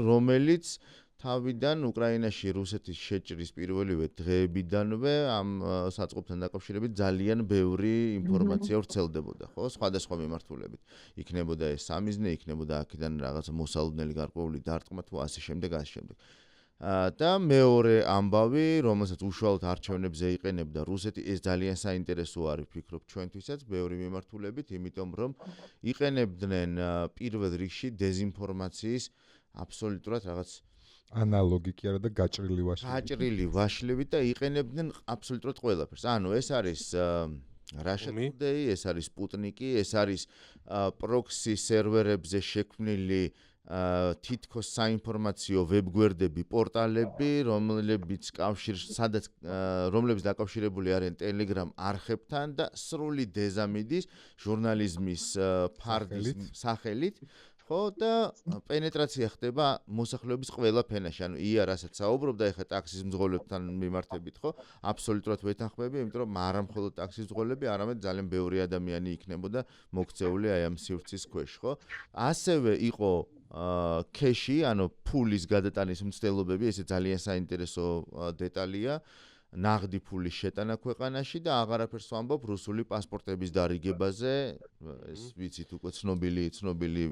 რომელიც თავიდან უკრაინაში რუსეთის შეჭრის პირველივე დღეებიდანვე ამ საწყობთან დაკავშირებით ძალიან ბევრი ინფორმაცია ვრცელდებოდა, ხო, სხვადასხვა მიმართულებით. იქნებოდა ეს სამიზნე, იქნებოდა აქედან რაღაც მოსალოდნელი გარკვეული დარტყმა თუ ასე შემდეგ. და მეორე ამბავი, რომელსაც უშუალოდ არჩევნებზე იყენებდა რუსეთი, ეს ძალიან საინტერესო არის, ვფიქრობ, ჩვენთვისაც ბევრი მიმართულებით, იმიტომ რომ იყენებდნენ პირველ რიგში დეზინფორმაციის აბსოლუტურად რაღაც ანალოგი კი არა და გაჭრილი ვაშლებით და იყენებდნენ აბსოლუტურად ყველაფერს. ანუ ეს არის Russia Today, ეს არის Sputnik-ი, ეს არის პროქსი სერვერებზე შექმნილი თითქოს საინფორმაციო ვებგვერდები, პორტალები, რომლებიც დაკავშირებული არიან Telegram არხებთან და სრული დეზამიდის ჟურნალიზმის ფარდის სახელით. ხო და პენეტრაცია ხდება მოსახლეობის ყველა ფენაში. ანუ ია რასაც საუბრობდა ეხლა ტაქსის მძღოლებთან მიმართებით, ხო? აბსოლუტურად ვეთანხმები, იმიტომ რომ არა მხოლოდ ტაქსის მძღოლები, არამედ ძალიან ბევრი ადამიანი იქნებოდა მოქცეული აი ამ სივრცის ქვეშ, ხო? ასევე იყო ქეში, ანუ ფულის გადატანის მცდელობები, ესე ძალიან საინტერესო დეტალია. ნაღდი ფულის შეტანა ქვეყანაში და აღარაფერს ვამბობ რუსული პასპორტების დარიგებაზე, ეს ვიცით უკვე ცნობილი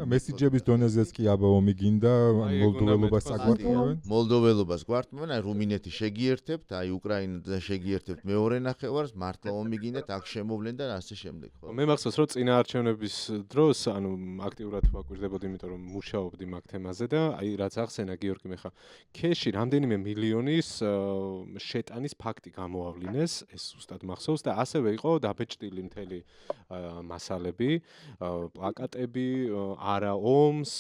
მესიჯების დონეზეც კი აბაომი გინდა, მოლდოველობას აგვარტმევენ. მოლდოველობას გვარტმევენ, აი რუმინეთი შეგიერთებთ, აი უკრაინა შეგიერთებთ მეორე ნახევარს, მართლა ომი გინდათ, აქ შემოვლენ და ასე შემდეგ, ხო? მე მახსოვს, რომ წინა არჩევნების დროს, ანუ აქტიურად ვაკვირდებოდი, იმიტომ რომ მუშაობდი მაგ თემაზე და აი რაც ახსენა გიორგი მე ხა, ქეში რამდენიმე მილიონის შეტანის ფაქტი გამოავლინეს, ეს ზუსტად მახსოვს და ასევე იყო დაბეჭდილი მთელი მასალები, სლოგანები, პლაკატები, არა ომს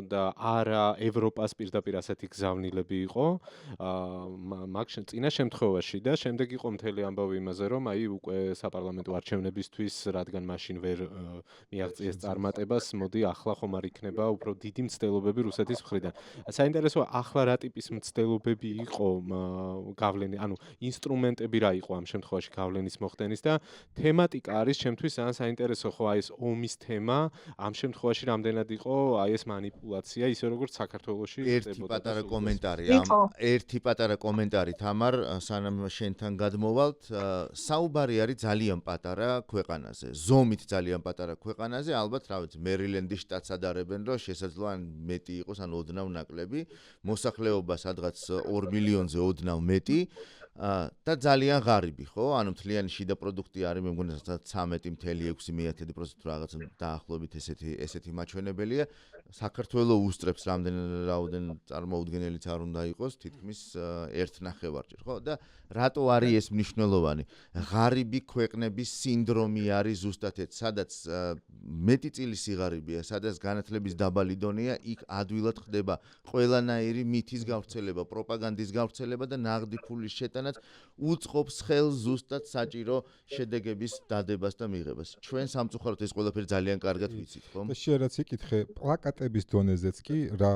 და არა ევროპას პირდაპირ ასეთი გზავნილები იყო. მაგ წინა შემთხვევაში და შემდეგ იყო მთელი ამბავი იმაზე, რომ აი უკვე საპარლამენტო არჩევნებისთვის, რადგან მაშინ ვერ მიაღწიეს წარმატებას, მოდი ახლა ხომ არ იქნება უფრო დიდი მცდელობები რუსეთის მხრიდან. საინტერესოა, ახლა რა ტიპის მცდელობები იყო გავლენი, ანუ ინსტრუმენტები რა იყო ამ შემთხვევაში გავლენის მოხდენის და თემატიკა არის ჩემთვის ძალიან საინტერესო, ხო, აი ეს ომის თემა ამ შემთხვევაში რამდენად იყო აი ეს манипуляция, ისე როგორც საქართველოში ხდებოდა. ერთი პატარა კომენტარი თამარ, სანამ შენთან გადმოვალთ, საუბარი არის ძალიან პატარა ქვეყანაზე, ზომით ძალიან პატარა ქვეყანაზე, ალბათ რა ვიცი, მერილენდის შტატს ადარებენ, რომ შესაძლოა მეტი იყოს, ან ოდნავ ნაკლები, მოსახლეობა სადღაც 2 მილიონზე ოდნავ მეტი. და ძალიან ღარიბი, ხო? ანუ მთლიანი შიდა პროდუქტი არის, მე მგონი 13.6% რაღაც დაახლოებით ესეთი მაჩვენებელია. საქართველოს უსწრებს რამდენ წარმოუდგენელიც არ უნდა იყოს, თითქმის 1.5-ჯერ, ხო? და რატო არის ეს მნიშვნელოვანი? ღარიბი ქვეყნების სინდრომი არის ზუსტად ეს, სადაც მეტი წილი სიღარიბეა, სადაც განათლების დაბალი დონეა, იქ ადვილად ხდება ყველანაირი მითის გავრცელება, პროპაგანდის გავრცელება და ნაღდი ფულის შეტანაც უწყობს ხელს ზუსტად საჭირო შედეგების დადებას და მიღებას. ჩვენ სამწუხაროდ ეს ყველაფერი ძალიან კარგად ვიცით, ხო? და შენ რაც იკითხე, პლაკატების დონეზეც კი რა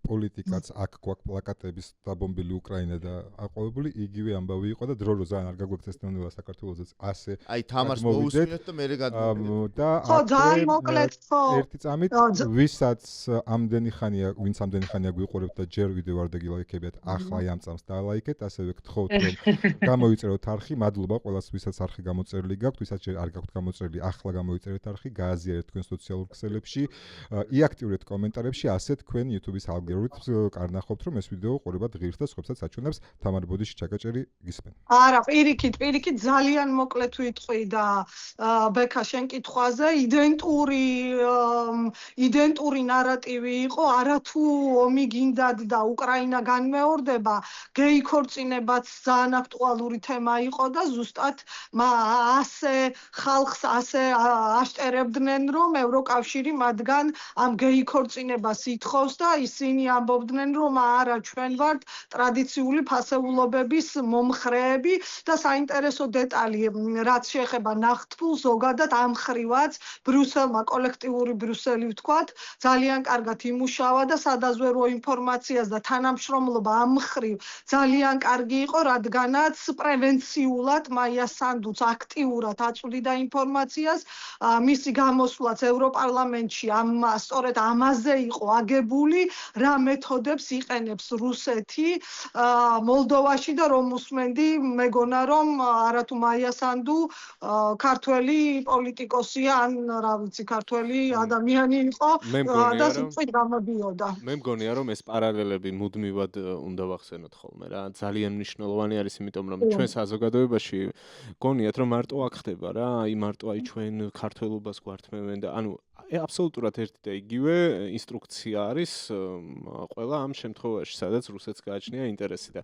პოლიტიკაც აქ გვაქვს პლაკატების დაბომბილი უკრაინა და აყვავებული იგივე ამბავი იყო და დრო რო ძალიან არ გაგვექცეს თემა საქართველოსაც ასე აი თამარს მოусმინოთ და მე გადმოვიდეთ და ხო ძალიან მოკლედ ხო ერთი წამით ვისაც ამდენი ხანია გვიყურებთ და ჯერ ვიდეო არ დაგილაიქებიათ ახლა ამ წამს დალაიქეთ ასევე გთხოვთ რომ გამოიწეროთ არხი მადლობა ყველას ვისაც არხი გამოწერილი გაქვთ ვისაც ჯერ არ გაქვთ გამოწერილი ახლა გამოიწერეთ არხი გააზიარეთ თქვენ სოციალურ ქსელებში იაქტიურეთ კომენტარებში ასე თქვენ YouTube-ის კარნახობთ რომ ეს ვიდეო ყურებად ღირს და სხვებსაც აჩვენებს თამარ ბოდიში ჩაკაჭერი გისმენ. არა, პირიქით ძალიან მოკლედ ვიტყვი და ბექა შენ კითხვაზე იდენტური ნარატივი იყო, არათუ ომი გინდათ და უკრაინა განმეორდება, გეი ქორწინებაც ძალიან აქტუალური თემა იყო და ზუსტად ასე ხალხს ასე აშტერებდნენ რომ ევროკავშირი მათგან ამ გეი ქორწინებას ითხოვს და ისინი ამბობდნენ რომ არა ჩვენ ვართ ტრადიციული ფასეულობების მომხრეები და საინტერესო დეტალი რაც შეეხება ნახტფულს ზოგადად ამ ხრივაც ბრიუსელმა კოლექტიური ბრიუსელი ვთქვათ ძალიან კარგად იმუშავა და სადაზვერო ინფორმაციას და თანამშრომლობა ამ ხრივ ძალიან კარგი იყო რადგანაც პრევენციულად მაია სანდუც აქტიურად აწვდიდა ინფორმაციას მისი გამოსვლაც ევროპარლამენტში სწორედ ამაზე იყო აგებული რა მეთოდებს იყენებს რუსეთი მოლდოვაში და რომ უსმენდი მეგონა რომ არათუ მაია სანდუ ქართველი პოლიტიკოსია ან რა ვიცი ქართველი ადამიანი იყო და სიტყვით გამოდიოდა მე მგონია რომ ეს პარალელები მუდმივად უნდა ვახსენოთ ხოლმე რა ძალიან მნიშვნელოვანი არის იმიტომ რომ ჩვენ საზოგადოებაში გონიათ რომ მარტო აქ ხდება რა აი მარტო აი ჩვენ ქართველობას გვართმევენ და ანუ აბსოლუტურად ერთი და იგივე ინსტრუქცია არის ყველა ამ შემთხვევაში, სადაც რუსეთს გააჩნია ინტერესი და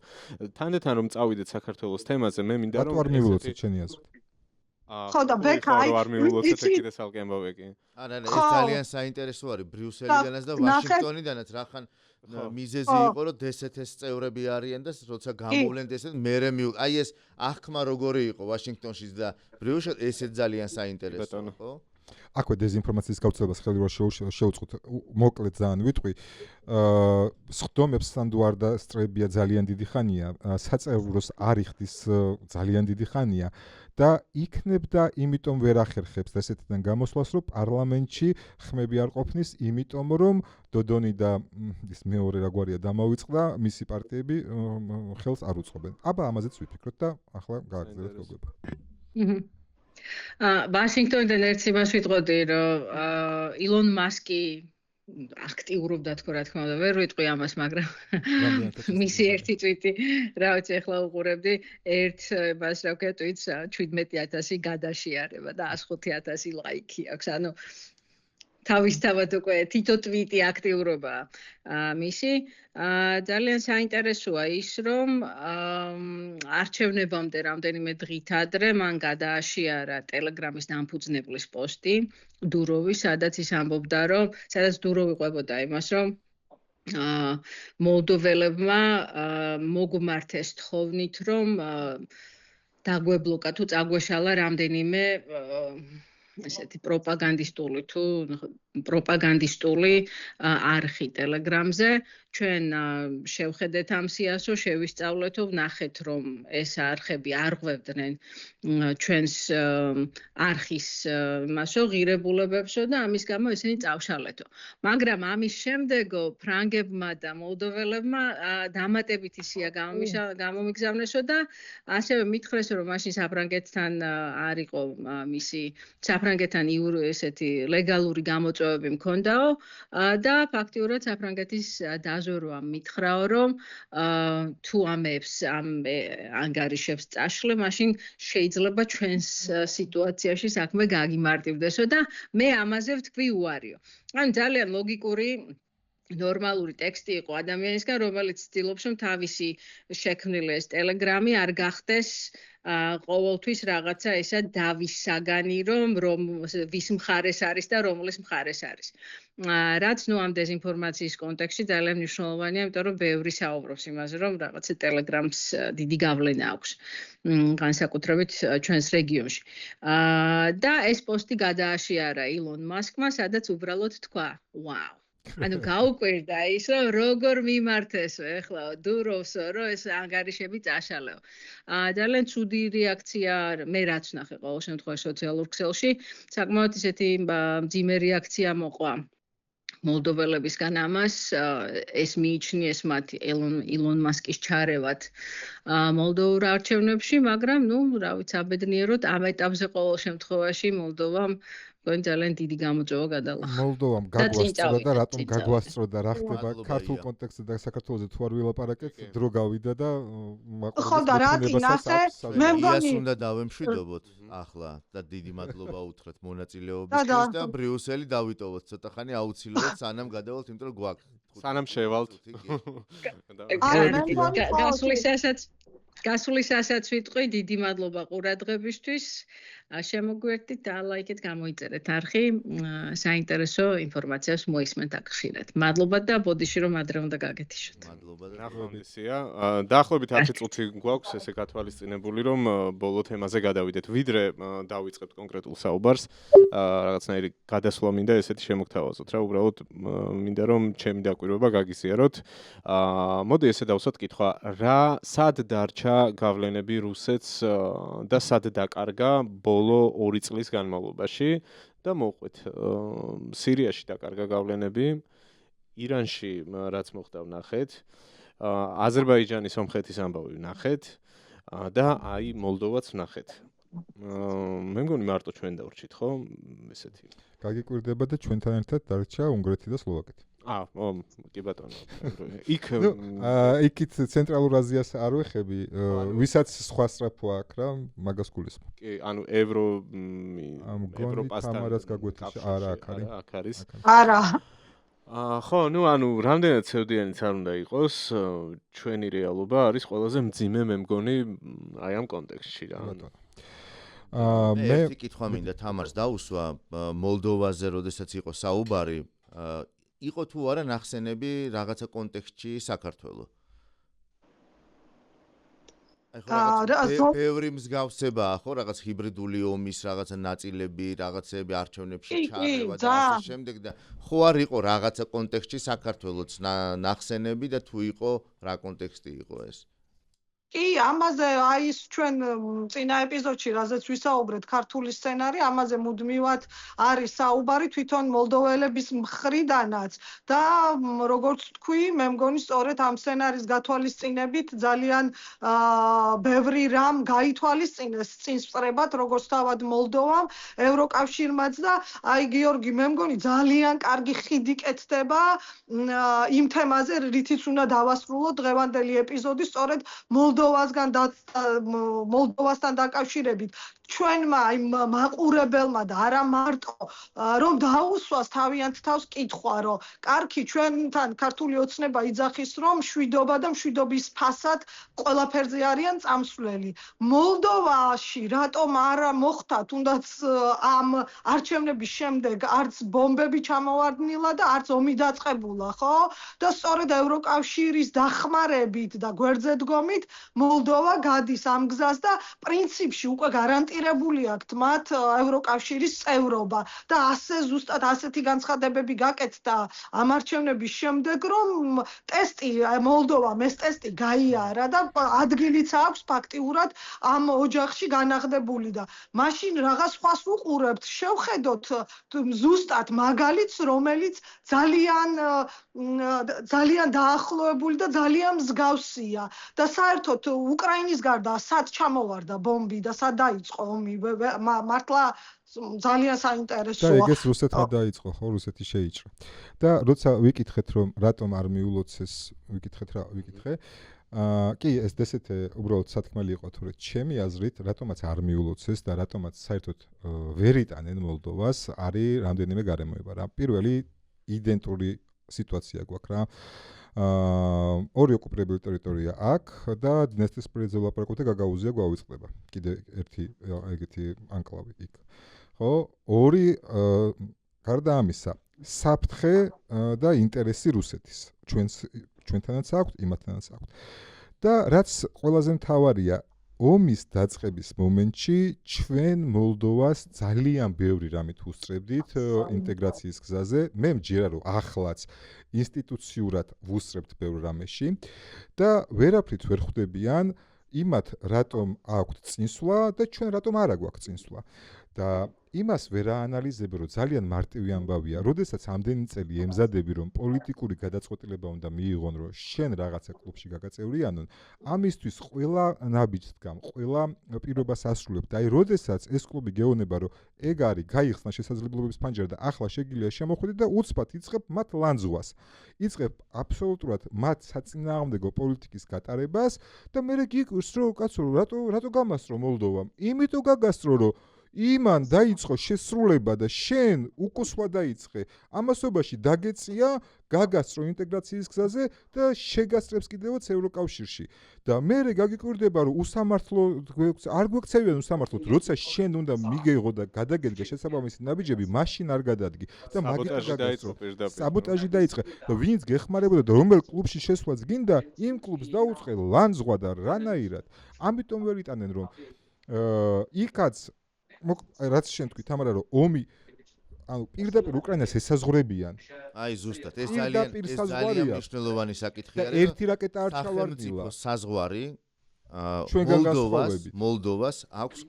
თანდათან რომ წავიდეთ საქართველოს თემაზე, მე მინდა რომ არ მივულოცეთ შენი აზრი. ხო და ბექა არ მივულოცეთ ეკიდე სალკე ამბავე კი. არა, ეს ძალიან საინტერესო არის ბრიუსელიდანაც და ვაშინგტონიდანაც რახან მიზეზი იყო რომ DST-ის წევრები არიან და როცა გამოვლენ DST-ს მერე აი ეს აღქმა როგორი იყო ვაშინგტონშიც და ბრიუსელში ესეც ძალიან საინტერესოა, ხო? აქვე დეზინფორმაციის გავრცელებას ხელი რა შეუწყოთ მოკლედ ძალიან ვიტყვი სხდომებს სანდუ არ და სწრებია ძალიან დიდი ხანია საწევროს არიხდის ძალიან დიდი ხანია და იქნებდა იმიტომ ვერ ახერხებს ესეთიდან გამოსვლას რომ პარლამენტში ხმები არ ყოფნის იმიტომ რომ დოდონი და ის მეორე რაგვარია დამავიწყდა მისი პარტიები ხელს არ უწყობენ აბა ამაზეც ვიფიქროთ და ახლა გააგრძელოთ გოგება ვაშინგტონიდან ერთ იმას ვიტყოდი, რომ ილონ მასკი აქტიურობდა რა თქმა უნდა, ვერ ვიტყვი ამას, მაგრამ მისი ერთი ტვიტი, რა ვიცი, ახლა უყურებდი, ერთ მას რა ვქეთ ტვიტს 17,000 გადაშიარება და 105,000 ლაიქი აქვს. ანუ თავისთავად უკვე თითო ტვიტი აქტიურობაა მისი. ძალიან საინტერესოა ის, რომ არჩევნებამდე რამდენიმე დღით ადრე მან გადააშიარა ტელეგრამის დამფუძნებლის პოსტი დუროვის, სადაც ის ამბობდა, რომ სადაც დუროვი ყვებოდა იმას, რომ მოლდოველებმა მოგმართეს თხოვნით, რომ დაგვებლოკა თუ წაგვეშალა რამდენიმე ესეთი პროპაგანდისტული არხი ტელეგრამზე. ჩვენ შევხედეთ ამ სიას, რომ შევისწავლეთო, ვნახეთ, რომ ეს არხები არ ღვევდნენ ჩვენს არხის მასო ღირებულებებსო და ამის გამო ესენი წავშალეთო. მაგრამ ამის შემდეგო ფრანგებმა და მოლდოველებმა დამატებითი სია გამომიგზავნესო და ასევე მითხრესო, რომ მაშინ საფრანგეთთან არ იყო მისი საფრანგეთთან ესეთი ლეგალური გამოწვევები მქონდაო და ფაქტიურად საფრანგეთის დაზვერვა მითხრაო, რომ თუ ამებს ამ ანგარიშებს წაშლე, მაშინ შეიძლება ჩვენს სიტუაციაში საქმე გაგიმარტივდესო და მე ამაზე ვთქვი უარიო. ანუ ძალიან ლოგიკური ნორმალური ტექსტი იყო ადამიანისგან, რომელიც ცდილობს, რომ თავისი შექმნილი ეს ტელეგრამი არ გახდეს ყოველთვის რაღაცა ესა დავის საგანი, რომ ვის მხარეს არის და რომლის მხარეს არის. რაც ამ დეზინფორმაციის კონტექსტში ძალიან მნიშვნელოვანია, იმიტომ რომ ბევრი საუბრობს იმაზე, რომ რაღაცა ტელეგრამს დიდი გავლენა აქვს განსაკუთრებით ჩვენს რეგიონში. და ეს პოსტი გადააშიარა ილონ მასკმა, სადაც უბრალოდ თქვა, ვაუ. ანუ გაუკვირდა ის, რომ როგორ მიმართესო ეხლა დუროვსო, რომ ეს ანგარიშები წაშალეო. ძალიან ცუდი რეაქცია, მე რაც ვნახე ყოველ შემთხვევაში სოციალურ ქსელში, საკმაოდ ისეთი მძიმე რეაქცია მოყვა მოლდოველებისგან ამას, ეს მიიჩნიეს მათ ილონ მასკის ჩარევად მოლდოვურ არჩევნებში, მაგრამ რა ვიცი, აბედნიეროდ ამ ეტაპზე ყოველ შემთხვევაში მოლდოვამ ძალიან დიდი გამოწვევა გადალა. მოლდოვამ გაგვასწრო და რატომ გაგვასწრო და რა ხდება ქართულ კონტექსტზე და საქართველოზე თუ არ ვილაპარაკეთ, დრო გავიდა და ხო და რატი ნახე, მე მგონი იას უნდა დავემშვიდობოთ ახლა და დიდი მადლობა უთხრეთ მონაწილეობისთვის და ბრიუსელი დავიტოვოთ ცოტა ხანი აუცილებლად სანამ გადავალთ, იმიტომ რომ გვაქვს. სანამ შევალთ. გასვლისასაც ვიტყვი, დიდი მადლობა ყურადღებისთვის. შემოგვერთით და ლაიქით გამოიწერეთ არხი, საინტერესო ინფორმაციას მოისმენთ აქ ხშირად. მადლობა და ბოდიში რომ ადრე უნდა გაგეთიშოთ. მადლობა და ნახვამდისია. დაახლოებით 10 წუთი გვაქვს ესე გათვალისწინებული, რომ ბოლო თემაზე გადავიდეთ. ვიდრე დავიწყებთ კონკრეტულ საუბარს, რაღაცნაირი გადასვლა მინდა ესეთი შემოგთავაზოთ რა, უბრალოდ მინდა რომ ჩემი დაკვირვება გაგიზიაროთ. მოდი ესე დავსვათ კითხვა, სად დარჩა გავლენები რუსეთს და სად დაკარგა ბოლო 2 წლის განმავლობაში და მოყვეთ სირიაში დაკარგა გავლენები, ირანში რაც მოხდა ვნახეთ, აზერბაიჯანის სომხეთის ამბავი ვნახეთ და აი მოლდოვაც ვნახეთ. მე მგონი მარტო ჩვენ დავრჩით, ხო? ესეთი. გაგიკვირდება და ჩვენთან ერთად დარჩა უნგრეთი და სლოვაკეთი. კი ბატონო. იქით ცენტრალურ აზიას არ ვეხები, ვისაც სხვა სწრაფო აქვს რა, მაგას გულისხმობ. კი, ანუ ევროპასთან ამარას გაგვეთიშა, არა, აქ არის. არა. ხო, ანუ რამდენად ცევდიანიც არ უნდა იყოს, ჩვენი რეალობა არის ყველაზე მძიმე მე მგონი აი ამ კონტექსტში რა. მე ერთი კითხვა მინდა თამარს დაუსვა, მოლდოვაზე როდესაც იყო საუბარი, იყო თუ არა ნახსენები რაღაცა კონტექსტში საქართველოს? ბევრი მსგავსებაა, ხო, რაღაც ჰიბრიდული ომის რაღაცა ნაწილები, რაღაცები არჩევნებში ჩარევა და ასე შემდეგ და ხო არ იყო რაღაცა კონტექსტში საქართველოს ნახსენები და თუ იყო რა კონტექსტი იყო ეს? კი, ამაზე აი ის ჩვენ წინა ეპიზოდში რაზეც ვისაუბრეთ, ქართული სცენარი, ამაზე მუდმივად არის საუბარი თვითონ მოლდოველების მხრიდანაც და როგორც თქვი, მე მგონი სწორედ ამ სცენარის გათვალისწინებით ძალიან ბევრი რამ გაითვალისწინეს წინს სწრებად, როგორც თავად მოლდოვამ, ევროკავშირმაც და აი გიორგი, მე მგონი ძალიან კარგი ხიდი კეთდება იმ თემაზე, რითიც უნდა დავასრულოთ დღევანდელი ეპიზოდი, სწორედ მოლდოვას მოლდოვასთან დაკავშირებით ჩვენმა იმ მაყურებელმა და არა მარტო რომ დაუსვას თავიანთ თავს კითხვა, რომ კარგი ჩვენთან ქართული ოცნება იძახის, რომ მშვიდობა და მშვიდობის ფასად ყველაფერზე არიან წამსვლელი. მოლდოვაში რატომ არ მოხდა თუნდაც ამ არჩევნების შემდეგ არც ბომბები ჩამოვარდნილა და არც ომი დაწყებულა, ხო? და სწორედ ევროკავშირის დახმარებით და გვერდზე დგომით მოლდოვა გადის ამ გზას და პრინციპში უკვე გარანტირებული აქვთ მათ ევროკავშირის წევრობა და ასე ზუსტად ასეთი განცხადებები გაკეთდა ამ არჩევნების შემდეგ, რომ მოლდოვამ ეს ტესტი გაიარა და ადგილიც აქვს ფაქტიურად ამ ოჯახში განაღდებული და მაშინ რაღაც სხვას უყურებთ, შევხედოთ ზუსტად მაგალითს, რომელიც ძალიან დაახლოებული და ძალიან მსგავსია და საერთოდ უკრაინის გარდა სად ჩამოვარდა ბომბი და სად დაიწყო ომი, მართლა ძალიან საინტერესოა. და ეგეც რუსეთმა დაიწყო, ხო, რუსეთი შეიჭრა. და როცა ვიკითხეთ, რომ რატომ არ მიულოცეს, ვიკითხე. კი, ეს ესეთი უბრალოდ სათქმელი იყო, თორე ჩემი აზრით, რატომაც არ მიულოცეს და რატომაც საერთოდ ვერ იტანენ მოლდოვას, არის რამდენიმე გარემოება რა. პირველი იდენტური სიტუაცია გვაქვს რა. ორი ოკუპირებული ტერიტორია აქვს და დინასტიის პრეზიდენტზე ვლაპარაკობთ და გაგაუზია გვავიწყდება. კიდე ერთი ეგეთი ანკლავი იქ. ხო, ორი გარდა ამისა, საფრთხე და ინტერესი რუსეთის. ჩვენთანაც აქვს, იმათთანაც აქვს. და რაც ყველაზე მთავარია, ომის დაწყების მომენტში ჩვენ მოლდოვას ძალიან ბევრი რამით უსწრებდით ინტეგრაციის გზაზე. მე მჯერა რომ ახლაც ინსტიტუციურად ვუსწრებთ ბევრ რამეში და ვერაფრით ვერ ხვდებიან იმათ რატომ აქვთ წინსვლა და ჩვენ რატომ არ აგვაქვს წინსვლა. და იმას ვერ აანალიზებ, რომ ძალიან მარტივი ამბავია, როდესაც ამდენი წელი ემზადები, რომ პოლიტიკური გადაწყვეტილება უნდა მიიღონ, რომ შენ რაღაცა კლუბში გაგაწევრიანონ, ამისთვის ყველა ნაბიჯს დგამ, ყველა პირობას ასრულებ და აი როდესაც ეს კლუბი გეუბნება, რომ ეგ არის გაიხსნა შესაძლებლობების ფანჯარა და ახლა შეგიძლია შემოხვიდე და უცბად იწყებ მათ ლანძღვას. იწყებ აბსოლუტურად მათ საწინააღმდეგო პოლიტიკის გატარებას და მერე გიკვირს, რომ კაცო, რატო გამასწრო მოლდოვამ? იმიტომ გაგასწრო, რომ იმან დაიწყო შესრულება და შენ უკუსვა დაიწყე. ამასობაში დაგეწია, გაგასწრო ინტეგრაციის გზაზე და შეგასწრებს კიდევაც ევროკავშირში. და მერე გაგიკვირდება, რომ უსამართლო არ გვექცევიან უსამართლოდ, როცა შენ უნდა მიგეღო და გადაგედგე შესაბამისი ნაბიჯები, მაშინ არ გადადგი და მაგით გაგასწრო. საბოტაჟი დაიწყე. და ვინც გეხმარებოდა და რომელ კლუბში შესვლაც გინდა, იმ კლუბს დაუწყე ლანძღვა და რანაირად. ამიტომ ვერ იტანენ რომ იქაც რაც შენ თქვი თამარა რომ ომი ანუ პირდაპირ უკრაინას ესაზღვრებიან. აი ზუსტად ეს ძალიან მნიშვნელოვანი საკითხია. ერთი რაკეტა არ ჩავარდნილა. საზღვარი ჩვენგან მოლდოვას აქვს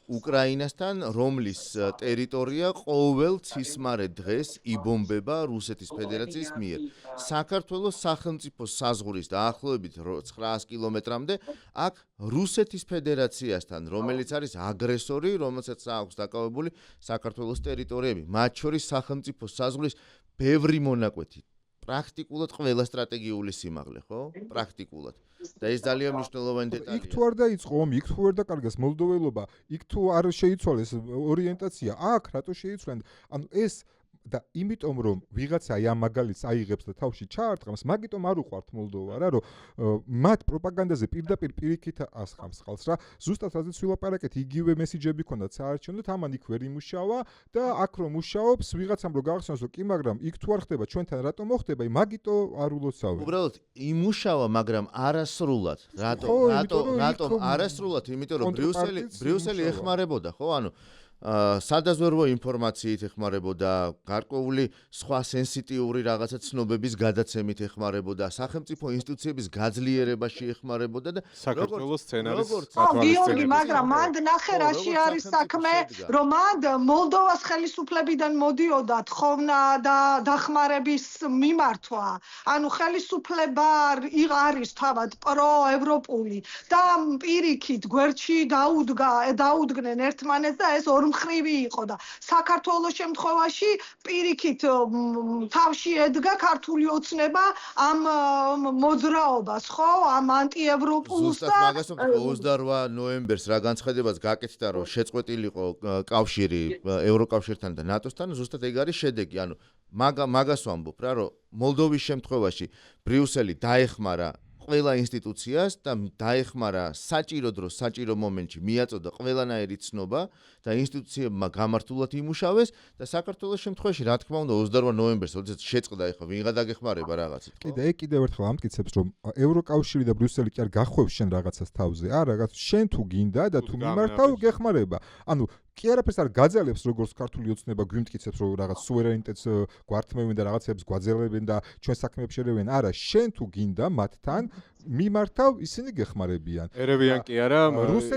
უკრაინასთან, რომლის ტერიტორია ყოველ ცისმარე დღეს იბომბება რუსეთის ფედერაციის მიერ. საქართველოს სახელმწიფო საზღვრის დაახლოებით 900 კილომეტრამდე აქ რუსეთის ფედერაციასთან, რომელიც არის აგრესორი, რომელსაც აქვს დაკავებული საქართველოს ტერიტორიები, მათ შორის სახელმწიფო საზღვრის ბევრი მონაკვეთი. პრაქტიკულად ყველა სტრატეგიული სიმაღლე, ხო? პრაქტიკულად. და ეს ძალიან მნიშვნელოვანი დეტალია. იქ თუ არ დაიწყო ომი, იქ თუ ვერ დაკარგეს მოლდოველობა, იქ თუ არ შეიცვალეს ორიენტაცია, აქ რატო შეიცვლენ? ანუ ეს და იმიტომ რომ ვიღაცა აი ამ მაგალითს აიღებს და თავში ჩაარტყამს, მაგიტომ არ უყვართ მოლდოვა რა, რომ მათ პროპაგანდაზე პირდაპირ პირიქით ასხამს ხალხს რა. ზუსტად რაზეც ვილაპარაკეთ, იგივე მესიჯები ქონდათ საარჩევნოდ, ამან იქ ვერ იმუშავა და აქ რომ მუშაობს, ვიღაცამ რომ გაახსენოს, რომ კი, მაგრამ იქ თუ არ ხდება, ჩვენთან რატომ მოხდება, მაგიტო არ ულოცავენ. უბრალოდ იმუშავა, მაგრამ არასრულად. რატომ არასრულად? იმიტომ რომ ბრიუსელი ეხმარებოდა, ხო? ანუ სადაზვერვო ინფორმაციით ეხმარებოდა, გარკვეული სხვა სენსიტიური რაღაცა ცნობების გადაცემით ეხმარებოდა, სახელმწიფო ინსტიტუციების გაძლიერებაში ეხმარებოდა და საქართველოს სცენარის გიორგი, მაგრამ მანდ ნახე რაში არის საქმე, რომ მანდ მოლდოვას ხელისუფლებიდან მოდიოდა თხოვნა და დახმარების მიმართვა. ანუ ხელისუფლება არის თავად პროევროპული და პირიქით გვერდში დაუდგნენ ერთმანეთს და ეს მხრივი იყო და საქართველოს შემთხვევაში პირიქით თავში ედგა ქართული ოცნება ამ მოძრაობას, ხო, ამ ანტიევროპულს ზუსტად მაგას ვთქვი 28 ნოემბერს რა განცხადებას გაკეთდა რომ შეწყვეტილიყო კავშირი ევროკავშირთან და ნატოსთან ზუსტად ეგ არის შედეგი ანუ მაგას ვამბობ რა რომ მოლდოვის შემთხვევაში ბრიუსელი დაეხმარა ყველა ინსტიტუციას და დაეხმარა საჭირო დროს, საჭირო მომენტში მიაწოდა ყველანაირი ცნობა და ინსტიტუციებმა გამართულად იმუშავეს და საქართველოს შემთხვევაში რა თქმა უნდა 28 ნოემბერს როდესაც შეწყდა ეხლა ვინღა დაგეხმარება რაღაცით. კიდევ ერთხელ ამტკიცებს რომ ევროკავშირი და ბრიუსელი კი არ გახხვევს შენ რაღაცას თავზე. არა, რაღაც შენ თუ გინდა და თუ მიმართავ გეხმარება. ანუ კი არაფერს არ გაძალებს როგორც ქართული ოცნება გვიმტკიცებს რომ რაღაც სუვერენიტეტს გვართმევენ და რაღაცებს გვაძელებენ და ჩვენ საქმეებს შერევენ. არა, შენ თუ გინდა მათთან მიმართავ ისინი გეხმარებიან. ერევიან კი არა,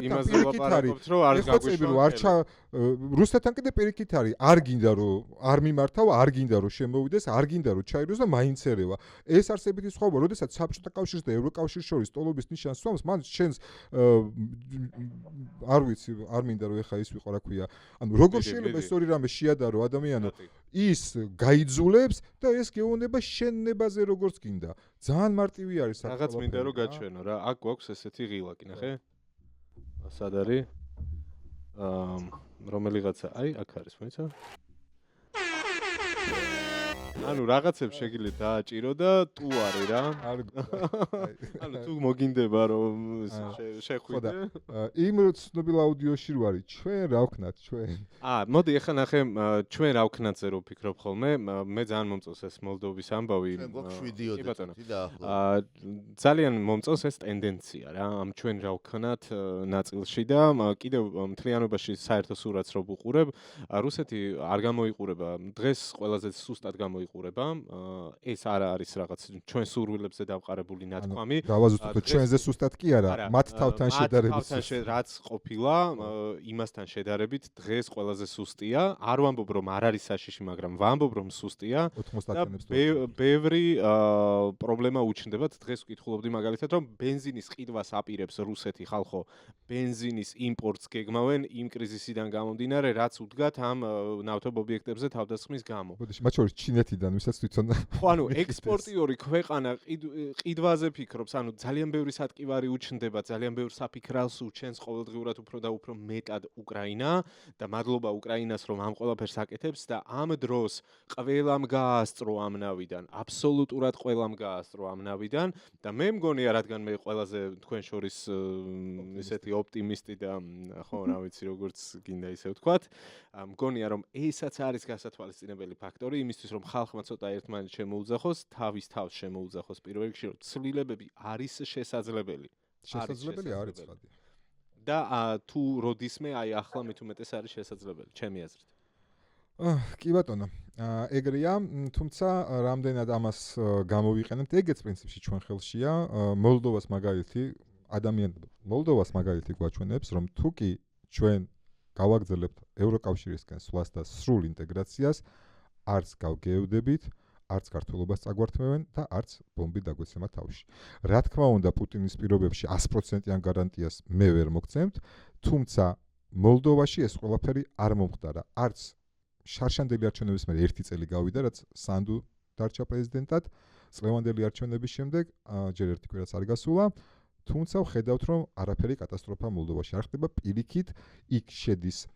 იმაზე ვაპარაკობთ რომ არ გაგვიშვა. რუსეთთან კიდე პირიქით არის, არ გინდა რომ არ მიმართავ, არ გინდა რომ შემოვიდეს, არ გინდა რომ ჩაიროს და მაინც ერევა. ეს არსებითი სხვაობა, როდესაც საბჭოთა კავშირს და ევროკავშირს შორის ტოლობის ნიშანს სვამს, მან შენს არ ვიცი, არ მინდა რომ ეხა ის ვიყო რა ქვია. ანუ როგორ შეიძლება ეს ორი რამე შეადარო ადამიანო ის გაიძულებს და ეს გეუბნება შენნებაზე როგორც გინდა. ძალიან მარტივი არის საკითხი. რაღაც მინდა რომ გაჩვენო რა. აქ გვაქვს ესეთი ღილაკი, ნახე? სად არის? რომელიღაცა, აი, აქ არის, მოიცა? ანუ რაღაცებს შეგიძლიათ დააჭირო და თუ არის რა. ანუ თუ მოგინდება რომ შეხვიდე. იმ ცნობილ აუდიოში რო არის, ჩვენ რა ვქნათ, ჩვენ. მოდი ახლა ნახე, ჩვენ რა ვქნათზე რო ვფიქრობ ხოლმე, მე ძალიან მომწონს ეს მოლდოვის ამბავი. ჩვენ გვაქვს 7 ოდეთი და ახლა. ძალიან მომწონს ეს ტენდენცია რა, ამ ჩვენ რა ვქნათ ნაწილში და კიდევ მთლიანობაში საერთო სურათს რო ვუყურებ, რუსეთი არ გამოიყურება, დღეს ყველაზე სუსტად გამოიყურება. ეს არ არის რაღაც ჩვენ სურვილებზე დავყარებული ნათქვამი. გავაზუსტოთ, ჩვენზე სუსტად კი არა, მათ თავთან შედარებით. რაც ყოფილა, იმასთან შედარებით დღეს ყველაზე სუსტია. არ ვამბობ რომ არ არის საშიში, მაგრამ ვამბობ რომ სუსტია. და ბევრი პრობლემა უჩნდებათ. დღეს ვკითხულობდი მაგალითად რომ ბენზინის ყიდვას აპირებს რუსეთი ხალხო. ბენზინის იმპორტს გეგმავენ იმ კრიზისიდან გამომდინარე, რაც უდგათ ამ ნავთობ ობიექტებზე თავდასხმის გამო. ბოდიში, მათ შორის ჩინეთიდან, ვისაც თვითონ ხო, ანუ ექსპორტიორი ქვეყანა ყიდვაზე ფიქრობს, ანუ ძალიან ბევრი სატკივარი უჩნდება, ძალიან ბევრ საფიქრალს უჩენს ყოველდღიურად უფრო და უფრო მეტად უკრაინა და მადლობა უკრაინას რომ ამ ყველაფერს აკეთებს და ამ დროს ყველამ გაასწრო ამ ნავიდან, აბსოლუტურად ყველამ გაასწრო ამ ნავიდან და მე მგონია, რადგან მე ყველაზე თქვენ შორის ესეთი ოპტიმისტი და ხო, რა ვიცი, როგორც გინდა ისე ვთქვათ, მგონია რომ ესაც არის გასათვალისწინებელი ფაქტორი იმისთვის რომ ხალხმა ცოტა ერთმანეთს შემოუძახოს, თავის თავს შემოუძახოს პირველ რიგში, რომ ცვლილებები არის შესაძლებელი. შესაძლებელი არის ცხადია. და თუ როდისმე აი ახლა მით უმეტეს არის შესაძლებელი, ჩემი აზრით. კი ბატონო, ეგრეა, თუმცა რამდენად ამას გამოვიყენებთ, ეგეც პრინციპში ჩვენ ხელშია. მოლდოვას მაგალითი, მოლდოვას მაგალითი გვაჩვენებს, რომ თუ კი ჩვენ გავაგრძელებთ ევროკავშირისკენ სვლას და სრულ ინტეგრაციას, არც გავგეევდებით, არც ქართულობას წაგვართმევენ და არც ბომბი დაგვეცემა თავში. რა თქმა უნდა, პუტინის პირობებში 100%-იან გარანტიას მე ვერ მოგცემთ, თუმცა მოლდოვაში ეს ყველაფერი არ მომხდარა. არც შარშანდელი არჩევნების მერე 1 წელი გავიდა, რაც სანდუ დარჩა პრეზიდენტად, წლევანდელი არჩევნების შემდეგ ჯერ ერთი კვირაც არ გასულა. თუმცა ვხედავთ, რომ არაფერი კატასტროფა მოლდოვაში არ ხდება, პირიქით იქ შედის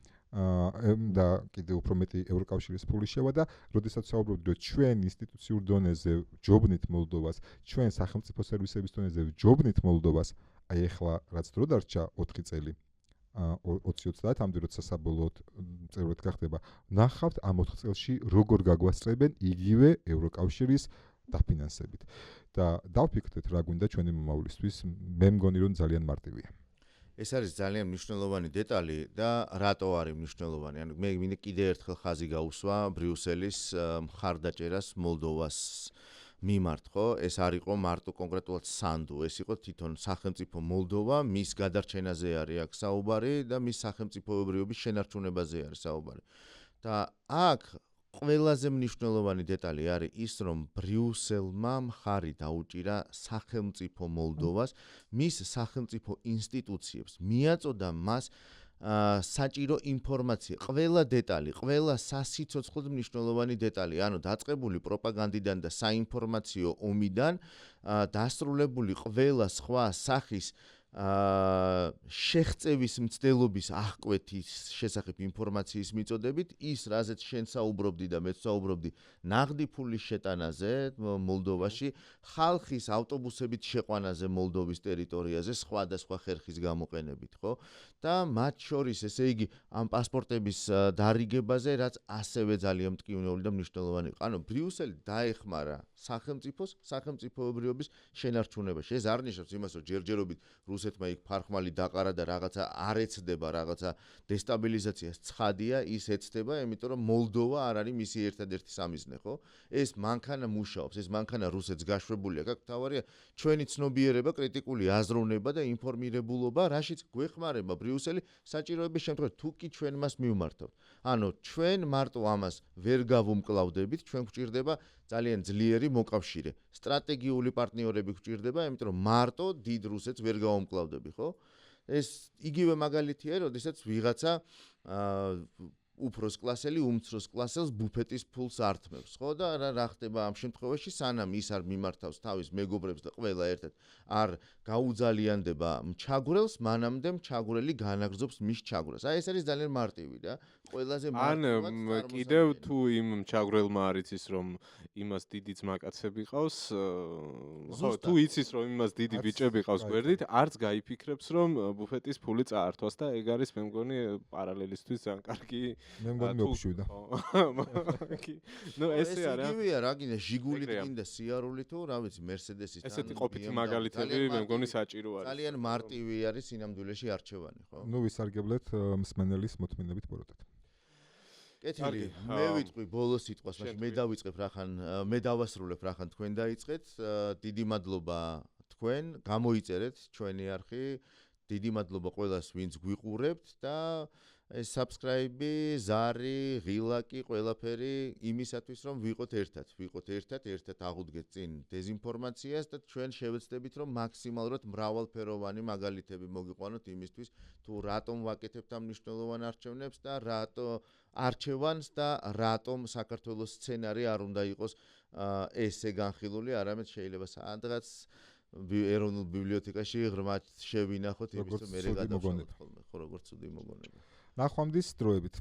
და კიდევ უფრო მეტი ევროკავშირის ფული შევა და როდესაც საუბრობთ, რომ ჩვენ ინსტიტუციურ დონეზე ვჯობნით მოლდოვას, ჩვენ სახელმწიფო სერვისების დონეზე ვჯობნით მოლდოვას, აი ახლა რაც დრო დარჩა 4 წელი 20-30-მდე როცა საბოლოოდ წევრად გახდება, ნახავთ ამ 4 წელში როგორ გაგვასწრებენ იგივე ევროკავშირის დაფინანსებით. და დავფიქრდეთ რა გვინდა ჩვენი მომავლისთვის, მე მგონი რომ ძალიან მარტივია. ეს არის ძალიან მნიშვნელოვანი დეტალი და რატო არის მნიშვნელოვანი? ანუ მე მინდა კიდე ერთხელ ხაზი გაუსვა ბრიუსელის მხარდაჭერას მოლდოვას მიმართ, ხო? ეს არ იყო მარტო კონკრეტულად სანდუ, ეს იყო თვითონ სახელმწიფო მოლდოვა, მის გადარჩენაზე არის აქ საუბარი და მის სახელმწიფოებრიობის შენარჩუნებაზე არის საუბარი. და აქ ყველაზე მნიშვნელოვანი დეტალი არის ის, რომ ბრიუსელმა მხარი დაუჭირა სახელმწიფო მოლდოვას, მის სახელმწიფო ინსტიტუციებს, მიაწოდა მას საჭირო ინფორმაცია, ყველა დეტალი, ყველა სასიცოცხლოდ მნიშვნელოვანი დეტალი, ანუ დაწყებული პროპაგანდიდან და საინფორმაციო ომიდან დასრულებული ყველა სხვა სახის შეხწევის მცდელობის აღკვეთის შესახებ ინფორმაციის მიწოდებით ის რაზეც შენ საუბრობდი და მეც საუბრობდი ნაღდი ფულის შეტანაზე მოლდოვაში ხალხის ავტობუსებით შეყვანაზე მოლდოვის ტერიტორიაზე სხვადასხვა ხერხის გამოყენებით ხო და მათ შორის ესე იგი ამ პასპორტების დარიგებაზე რაც ასევე ძალიან მტკივნეული და მნიშვნელოვანი იყო ანუ ბრიუსელი დაეხმარა სახელმწიფოს სახელმწიფოებრიობის შენარჩუნებაში ეს არ ნიშნავს იმას რომ ჯერჯერობით რუსეთმა იქ ფარხმალი დაყარა და რაღაცა არ ეცდება რაღაცა დესტაბილიზაციას ცხადია ის ეცდება იმიტომ რომ მოლდოვა არ არის მისი ერთადერთი სამიზნე ხო ეს მანქანა მუშაობს ეს მანქანა რუსეთს გაშვებულია აქ თავარია ჩვენი ცნობიერება კრიტიკული აზროვნება და ინფორმირებულობა რაშიც გვეხმარება ბრიუსელი საჭიროების შემთხვევაში თუ კი ჩვენ მას მივმართავთ ანუ ჩვენ მარტო ამას ვერ გავუმკლავდებით ჩვენ გვჭირდება ძალიან ძლიერი მოკავშირე სტრატეგიული პარტნიორები გვჭირდება იმიტომ რომ მარტო დიდ რუსეთს ვერ გავუმკლავდები ხო ეს იგივე მაგალითია როდესაც ვიღაცა უფროს კლასელი უმცროს კლასელს ბუფეტის ფულს ართმევს ხო და რა ხდება ამ შემთხვევაში სანამ ის არ მიმართავს თავის მეგობრებს და ყველა ერთად არ გაუძალიანდება მჩაგვრელს მანამდე მჩაგვრელი განაგრძობს მის ჩაგვრას აი ეს არის ძალიან მარტივი რა ყველაზე მარტივად ან კიდევ თუ იმ მჩაგვრელმა არ იცის რომ იმას დიდი ძმაკაცები ყავს ხო თუ იცის რომ იმას დიდი ბიჭები ყავს გვერდით არც გაიფიქრებს რომ ბუფეტის ფული წაართვას და ეგ არის მე მგონი პარალელისთვის ძალიან კარგი მე მგონი მოგშვიდა. ნუ ესე არა. იგივეა რა გინდა ჟიგულით გინდა სიარული თუ რა ვიცი მერსედესის თან. ესეთი ყოფითი მაგალითები მე მგონი საჭირო არის. ძალიან მარტივი არის სინამდვილეში არჩევანი ხო? ნუ ვისარგებლეთ მსმენელის მოთმინებით პოროტად. კეთილი, მე ვიტყვი ბოლოს სიტყვას, მაგრამ მე დავიწყებ რახან მე დავასრულებ რახან თქვენ დაიწყეთ. დიდი მადლობა თქვენ, გამოიწერეთ ჩვენი არხი. დიდი მადლობა ყველას ვინც გვიყურებთ და ეს subscribe-ი, ზარი, ღილაკი, ყველაფერი იმისათვის რომ ვიყოთ ერთად აღუდგეთ წინ დეზინფორმაციას და ჩვენ შევეცდებით რომ მაქსიმალურად მრავალფეროვანი მაგალითები მოგიყვანოთ იმისთვის თუ რატომ ვაკეთებთ ამ მნიშვნელოვან არჩევნებს და არჩევანს და რატომ საქართველოს სცენარი არ უნდა იყოს ესე განხილული, არამედ შეიძლება სადღაც ეროვნულ ბიბლიოთეკაში ღრმად შევინახოთ იმის რომ მე გადავშალოთ ხოლმე, ხო როგორც ცუდი მოგონება. ნახვამდის დროებით.